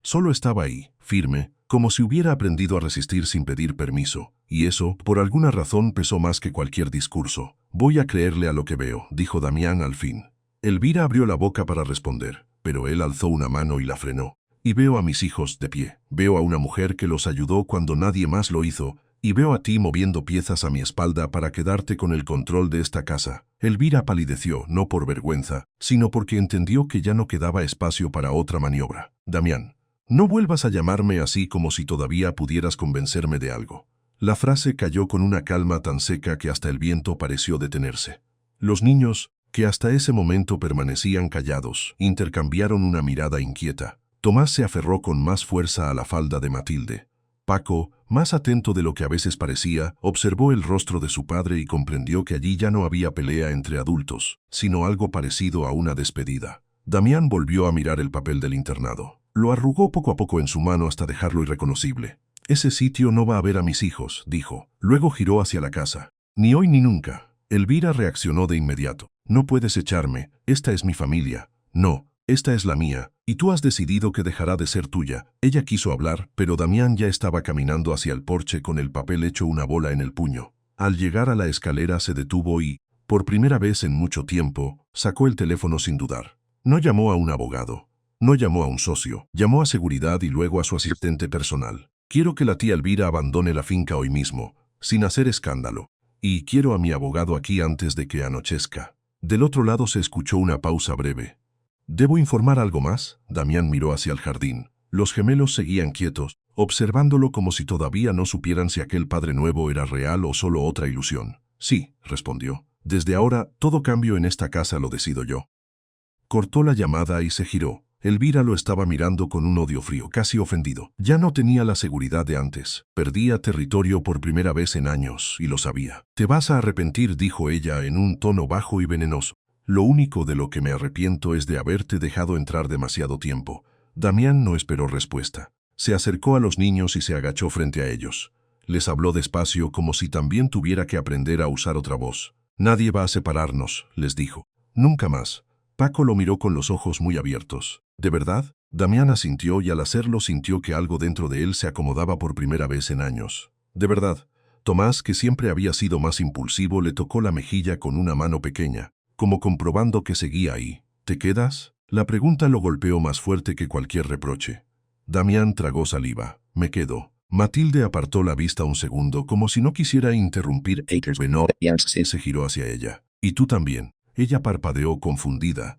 Solo estaba ahí, firme, como si hubiera aprendido a resistir sin pedir permiso. Y eso, por alguna razón, pesó más que cualquier discurso. Voy a creerle a lo que veo, dijo Damián al fin. Elvira abrió la boca para responder, pero él alzó una mano y la frenó. Y veo a mis hijos de pie. Veo a una mujer que los ayudó cuando nadie más lo hizo. Y veo a ti moviendo piezas a mi espalda para quedarte con el control de esta casa. Elvira palideció, no por vergüenza, sino porque entendió que ya no quedaba espacio para otra maniobra. Damián, no vuelvas a llamarme así como si todavía pudieras convencerme de algo. La frase cayó con una calma tan seca que hasta el viento pareció detenerse. Los niños, que hasta ese momento permanecían callados, intercambiaron una mirada inquieta. Tomás se aferró con más fuerza a la falda de Matilde. Paco, más atento de lo que a veces parecía, observó el rostro de su padre y comprendió que allí ya no había pelea entre adultos, sino algo parecido a una despedida. Damián volvió a mirar el papel del internado. Lo arrugó poco a poco en su mano hasta dejarlo irreconocible. Ese sitio no va a ver a mis hijos, dijo. Luego giró hacia la casa. Ni hoy ni nunca. Elvira reaccionó de inmediato. No puedes echarme, esta es mi familia. No, esta es la mía, y tú has decidido que dejará de ser tuya. Ella quiso hablar, pero Damián ya estaba caminando hacia el porche con el papel hecho una bola en el puño. Al llegar a la escalera se detuvo y, por primera vez en mucho tiempo, sacó el teléfono sin dudar. No llamó a un abogado, no llamó a un socio, llamó a seguridad y luego a su asistente personal. Quiero que la tía Elvira abandone la finca hoy mismo, sin hacer escándalo. Y quiero a mi abogado aquí antes de que anochezca. Del otro lado se escuchó una pausa breve. ¿Debo informar algo más? Damián miró hacia el jardín. Los gemelos seguían quietos, observándolo como si todavía no supieran si aquel padre nuevo era real o solo otra ilusión. Sí, respondió. Desde ahora, todo cambio en esta casa lo decido yo. Cortó la llamada y se giró. Elvira lo estaba mirando con un odio frío, casi ofendido. Ya no tenía la seguridad de antes. Perdía territorio por primera vez en años, y lo sabía. Te vas a arrepentir, dijo ella en un tono bajo y venenoso. Lo único de lo que me arrepiento es de haberte dejado entrar demasiado tiempo. Damián no esperó respuesta. Se acercó a los niños y se agachó frente a ellos. Les habló despacio como si también tuviera que aprender a usar otra voz. Nadie va a separarnos, les dijo. Nunca más. Paco lo miró con los ojos muy abiertos. ¿De verdad? Damián asintió y al hacerlo sintió que algo dentro de él se acomodaba por primera vez en años. De verdad. Tomás, que siempre había sido más impulsivo, le tocó la mejilla con una mano pequeña, como comprobando que seguía ahí. ¿Te quedas? La pregunta lo golpeó más fuerte que cualquier reproche. Damián tragó saliva. Me quedo. Matilde apartó la vista un segundo, como si no quisiera interrumpir. Bueno, se giró hacia ella. Y tú también. Ella parpadeó confundida.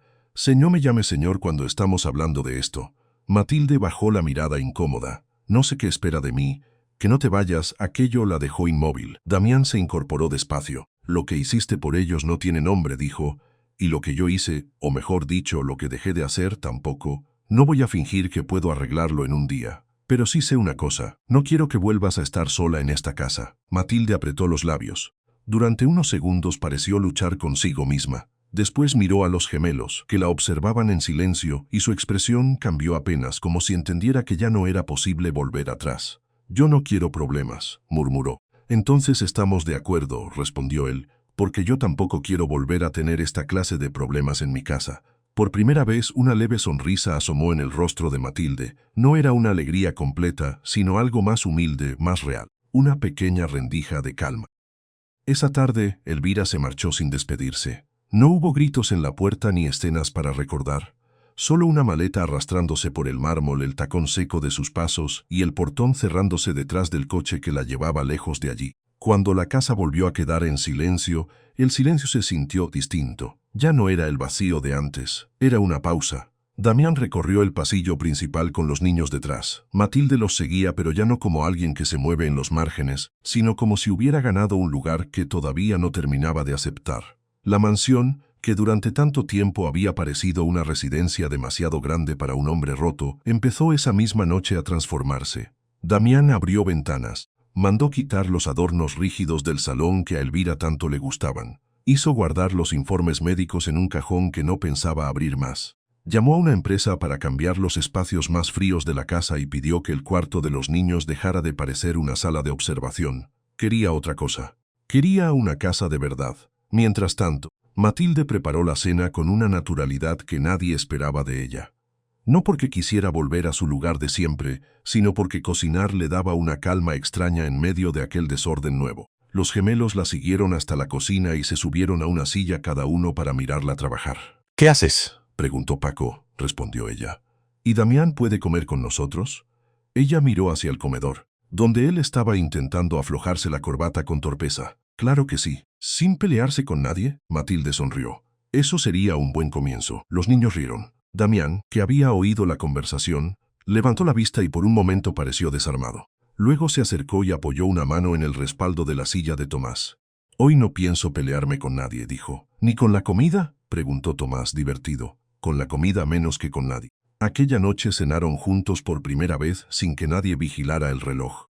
No me llame señor cuando estamos hablando de esto. Matilde bajó la mirada incómoda. No sé qué espera de mí. Que no te vayas, aquello la dejó inmóvil. Damián se incorporó despacio. Lo que hiciste por ellos no tiene nombre, dijo. Y lo que yo hice, o mejor dicho, lo que dejé de hacer, tampoco. No voy a fingir que puedo arreglarlo en un día. Pero sí sé una cosa. No quiero que vuelvas a estar sola en esta casa. Matilde apretó los labios. Durante unos segundos pareció luchar consigo misma. Después miró a los gemelos, que la observaban en silencio, y su expresión cambió apenas, como si entendiera que ya no era posible volver atrás. Yo no quiero problemas, murmuró. Entonces estamos de acuerdo, respondió él, porque yo tampoco quiero volver a tener esta clase de problemas en mi casa. Por primera vez una leve sonrisa asomó en el rostro de Matilde. No era una alegría completa, sino algo más humilde, más real. Una pequeña rendija de calma. Esa tarde, Elvira se marchó sin despedirse. No hubo gritos en la puerta ni escenas para recordar. Solo una maleta arrastrándose por el mármol, el tacón seco de sus pasos y el portón cerrándose detrás del coche que la llevaba lejos de allí. Cuando la casa volvió a quedar en silencio, el silencio se sintió distinto. Ya no era el vacío de antes, era una pausa. Damián recorrió el pasillo principal con los niños detrás. Matilde los seguía, pero ya no como alguien que se mueve en los márgenes, sino como si hubiera ganado un lugar que todavía no terminaba de aceptar. La mansión, que durante tanto tiempo había parecido una residencia demasiado grande para un hombre roto, empezó esa misma noche a transformarse. Damián abrió ventanas, mandó quitar los adornos rígidos del salón que a Elvira tanto le gustaban. Hizo guardar los informes médicos en un cajón que no pensaba abrir más. Llamó a una empresa para cambiar los espacios más fríos de la casa y pidió que el cuarto de los niños dejara de parecer una sala de observación. Quería otra cosa. Quería una casa de verdad. Mientras tanto, Matilde preparó la cena con una naturalidad que nadie esperaba de ella. No porque quisiera volver a su lugar de siempre, sino porque cocinar le daba una calma extraña en medio de aquel desorden nuevo. Los gemelos la siguieron hasta la cocina y se subieron a una silla cada uno para mirarla trabajar. ¿Qué haces? Preguntó Paco, respondió ella. ¿Y Damián puede comer con nosotros? Ella miró hacia el comedor, donde él estaba intentando aflojarse la corbata con torpeza. Claro que sí. ¿Sin pelearse con nadie? Matilde sonrió. Eso sería un buen comienzo. Los niños rieron. Damián, que había oído la conversación, levantó la vista y por un momento pareció desarmado. Luego se acercó y apoyó una mano en el respaldo de la silla de Tomás. Hoy no pienso pelearme con nadie, dijo. ¿Ni con la comida? Preguntó Tomás, divertido. Con la comida menos que con nadie. Aquella noche cenaron juntos por primera vez sin que nadie vigilara el reloj.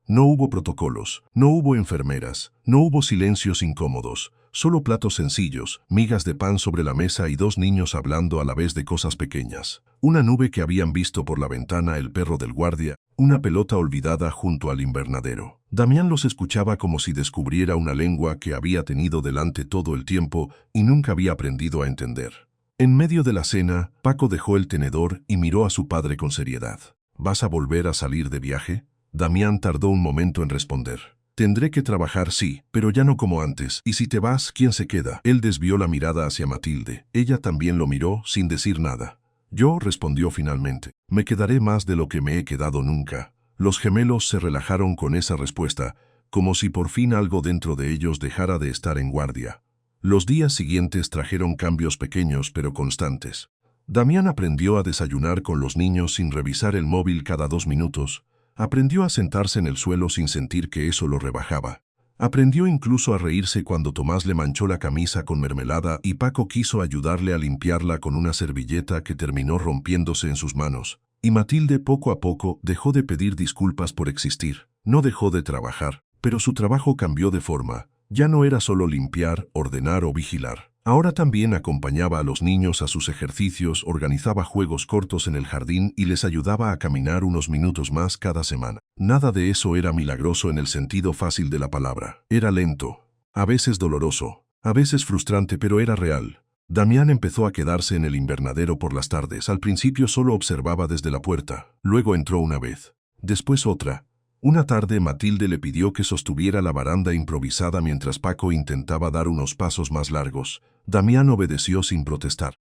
No hubo protocolos, no hubo enfermeras, no hubo silencios incómodos, solo platos sencillos, migas de pan sobre la mesa y dos niños hablando a la vez de cosas pequeñas. Una nube que habían visto por la ventana, el perro del guardia, una pelota olvidada junto al invernadero. Damián los escuchaba como si descubriera una lengua que había tenido delante todo el tiempo y nunca había aprendido a entender. En medio de la cena, Paco dejó el tenedor y miró a su padre con seriedad. ¿Vas a volver a salir de viaje? Damián tardó un momento en responder. Tendré que trabajar, sí, pero ya no como antes. Y si te vas, ¿quién se queda? Él desvió la mirada hacia Matilde. Ella también lo miró, sin decir nada. Yo, respondió finalmente. Me quedaré más de lo que me he quedado nunca. Los gemelos se relajaron con esa respuesta, como si por fin algo dentro de ellos dejara de estar en guardia. Los días siguientes trajeron cambios pequeños pero constantes. Damián aprendió a desayunar con los niños sin revisar el móvil cada 2 minutos. Aprendió a sentarse en el suelo sin sentir que eso lo rebajaba. Aprendió incluso a reírse cuando Tomás le manchó la camisa con mermelada y Paco quiso ayudarle a limpiarla con una servilleta que terminó rompiéndose en sus manos. Y Matilde poco a poco dejó de pedir disculpas por existir. No dejó de trabajar, pero su trabajo cambió de forma. Ya no era solo limpiar, ordenar o vigilar. Ahora también acompañaba a los niños a sus ejercicios, organizaba juegos cortos en el jardín y les ayudaba a caminar unos minutos más cada semana. Nada de eso era milagroso en el sentido fácil de la palabra. Era lento, a veces doloroso, a veces frustrante, pero era real. Damián empezó a quedarse en el invernadero por las tardes. Al principio solo observaba desde la puerta, luego entró una vez, después otra. Una tarde Matilde le pidió que sostuviera la baranda improvisada mientras Paco intentaba dar unos pasos más largos. Damián obedeció sin protestar.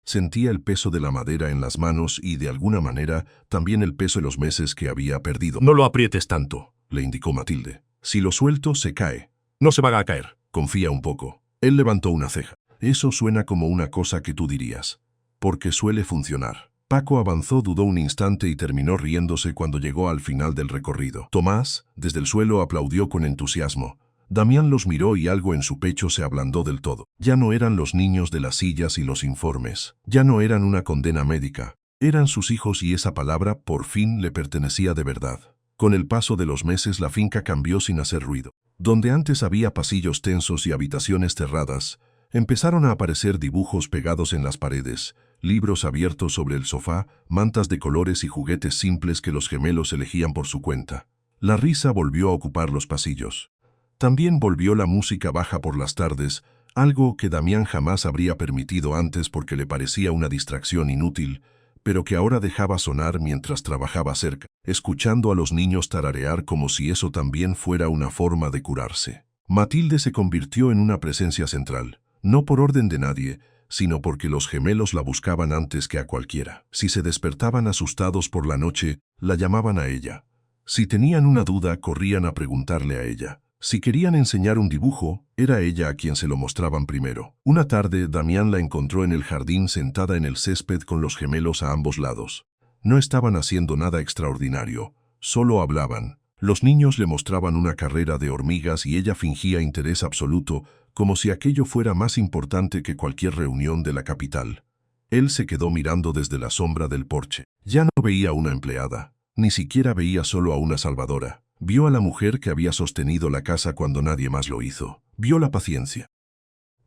Sentía el peso de la madera en las manos y, de alguna manera, también el peso de los meses que había perdido. No lo aprietes tanto, le indicó Matilde. Si lo suelto, se cae. No se va a caer. Confía un poco. Él levantó una ceja. Eso suena como una cosa que tú dirías. Porque suele funcionar. Paco avanzó, dudó un instante y terminó riéndose cuando llegó al final del recorrido. Tomás, desde el suelo, aplaudió con entusiasmo. Damián los miró y algo en su pecho se ablandó del todo. Ya no eran los niños de las sillas y los informes. Ya no eran una condena médica. Eran sus hijos y esa palabra por fin le pertenecía de verdad. Con el paso de los meses la finca cambió sin hacer ruido. Donde antes había pasillos tensos y habitaciones cerradas, empezaron a aparecer dibujos pegados en las paredes, libros abiertos sobre el sofá, mantas de colores y juguetes simples que los gemelos elegían por su cuenta. La risa volvió a ocupar los pasillos. También volvió la música baja por las tardes, algo que Damián jamás habría permitido antes porque le parecía una distracción inútil, pero que ahora dejaba sonar mientras trabajaba cerca, escuchando a los niños tararear como si eso también fuera una forma de curarse. Matilde se convirtió en una presencia central, no por orden de nadie, sino porque los gemelos la buscaban antes que a cualquiera. Si se despertaban asustados por la noche, la llamaban a ella. Si tenían una duda, corrían a preguntarle a ella. Si querían enseñar un dibujo, era ella a quien se lo mostraban primero. Una tarde, Damián la encontró en el jardín sentada en el césped con los gemelos a ambos lados. No estaban haciendo nada extraordinario, solo hablaban. Los niños le mostraban una carrera de hormigas y ella fingía interés absoluto, como si aquello fuera más importante que cualquier reunión de la capital. Él se quedó mirando desde la sombra del porche. Ya no veía a una empleada, ni siquiera veía solo a una salvadora. Vio a la mujer que había sostenido la casa cuando nadie más lo hizo. Vio la paciencia.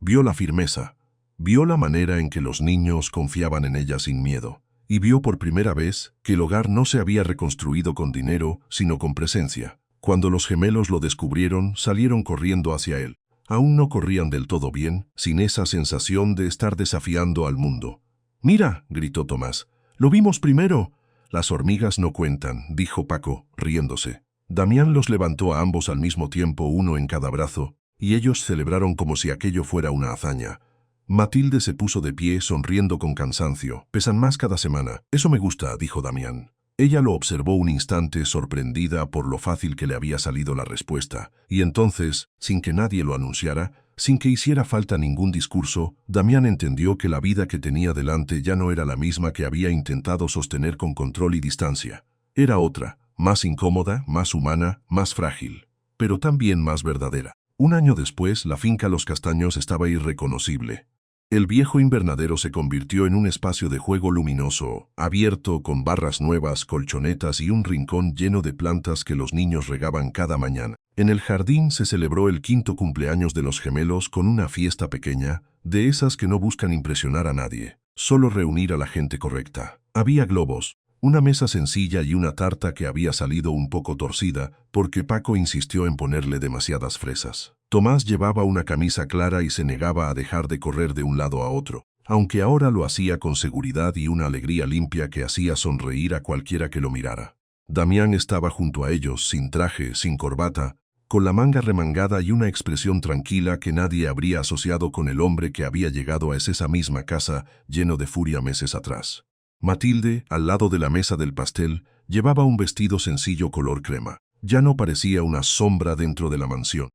Vio la firmeza. Vio la manera en que los niños confiaban en ella sin miedo. Y vio por primera vez que el hogar no se había reconstruido con dinero, sino con presencia. Cuando los gemelos lo descubrieron, salieron corriendo hacia él. Aún no corrían del todo bien, sin esa sensación de estar desafiando al mundo. «¡Mira!», gritó Tomás. «¡Lo vimos primero!». «Las hormigas no cuentan», dijo Paco, riéndose. Damián los levantó a ambos al mismo tiempo, uno en cada brazo, y ellos celebraron como si aquello fuera una hazaña. Matilde se puso de pie, sonriendo con cansancio. «Pesan más cada semana». «Eso me gusta», dijo Damián. Ella lo observó un instante, sorprendida por lo fácil que le había salido la respuesta. Y entonces, sin que nadie lo anunciara, sin que hiciera falta ningún discurso, Damián entendió que la vida que tenía delante ya no era la misma que había intentado sostener con control y distancia. Era otra, más incómoda, más humana, más frágil, pero también más verdadera. Un año después, la finca Los Castaños estaba irreconocible. El viejo invernadero se convirtió en un espacio de juego luminoso, abierto, con barras nuevas, colchonetas y un rincón lleno de plantas que los niños regaban cada mañana. En el jardín se celebró el 5º cumpleaños de los gemelos con una fiesta pequeña, de esas que no buscan impresionar a nadie, solo reunir a la gente correcta. Había globos, una mesa sencilla y una tarta que había salido un poco torcida porque Paco insistió en ponerle demasiadas fresas. Tomás llevaba una camisa clara y se negaba a dejar de correr de un lado a otro, aunque ahora lo hacía con seguridad y una alegría limpia que hacía sonreír a cualquiera que lo mirara. Damián estaba junto a ellos, sin traje, sin corbata, con la manga remangada y una expresión tranquila que nadie habría asociado con el hombre que había llegado a esa misma casa lleno de furia meses atrás. Matilde, al lado de la mesa del pastel, llevaba un vestido sencillo color crema. Ya no parecía una sombra dentro de la mansión.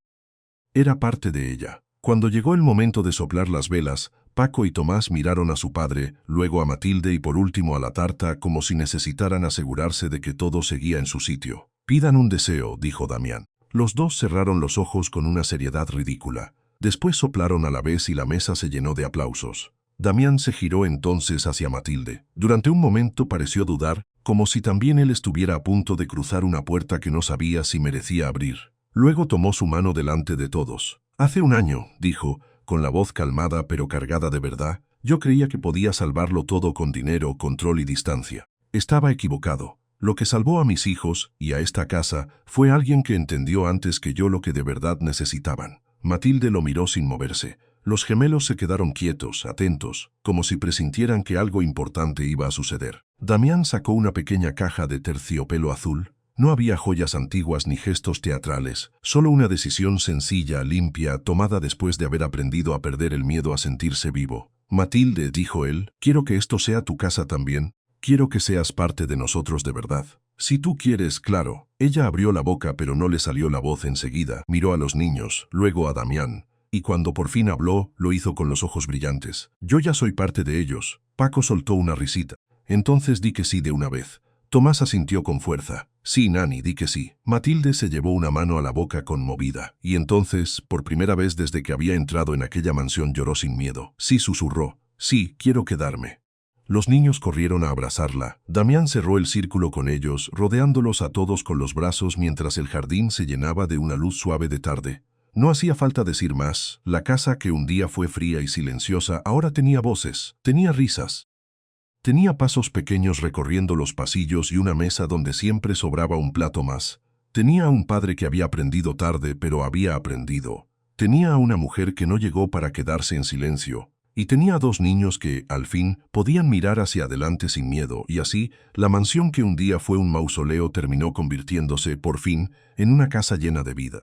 Era parte de ella. Cuando llegó el momento de soplar las velas, Paco y Tomás miraron a su padre, luego a Matilde y por último a la tarta, como si necesitaran asegurarse de que todo seguía en su sitio. «Pidan un deseo», dijo Damián. Los dos cerraron los ojos con una seriedad ridícula. Después soplaron a la vez y la mesa se llenó de aplausos. Damián se giró entonces hacia Matilde. Durante un momento pareció dudar, como si también él estuviera a punto de cruzar una puerta que no sabía si merecía abrir. Luego tomó su mano delante de todos. «Hace un año», dijo, con la voz calmada pero cargada de verdad, «yo creía que podía salvarlo todo con dinero, control y distancia. Estaba equivocado. Lo que salvó a mis hijos y a esta casa fue alguien que entendió antes que yo lo que de verdad necesitaban». Matilde lo miró sin moverse. Los gemelos se quedaron quietos, atentos, como si presintieran que algo importante iba a suceder. Damián sacó una pequeña caja de terciopelo azul. No había joyas antiguas ni gestos teatrales, solo una decisión sencilla, limpia, tomada después de haber aprendido a perder el miedo a sentirse vivo. «Matilde», dijo él, «quiero que esto sea tu casa también. Quiero que seas parte de nosotros de verdad. Si tú quieres, claro». Ella abrió la boca pero no le salió la voz enseguida. Miró a los niños, luego a Damián. Y cuando por fin habló, lo hizo con los ojos brillantes. «Yo ya soy parte de ellos». Paco soltó una risita. «Entonces di que sí de una vez». Tomás asintió con fuerza. «Sí, Nani, di que sí». Matilde se llevó una mano a la boca conmovida. Y entonces, por primera vez desde que había entrado en aquella mansión, lloró sin miedo. «Sí», susurró. «Sí, quiero quedarme». Los niños corrieron a abrazarla. Damián cerró el círculo con ellos, rodeándolos a todos con los brazos mientras el jardín se llenaba de una luz suave de tarde. No hacía falta decir más. La casa que un día fue fría y silenciosa ahora tenía voces, tenía risas. Tenía pasos pequeños recorriendo los pasillos y una mesa donde siempre sobraba un plato más. Tenía a un padre que había aprendido tarde, pero había aprendido. Tenía a una mujer que no llegó para quedarse en silencio. Y tenía a dos niños que, al fin, podían mirar hacia adelante sin miedo, y así, la mansión que un día fue un mausoleo terminó convirtiéndose, por fin, en una casa llena de vida.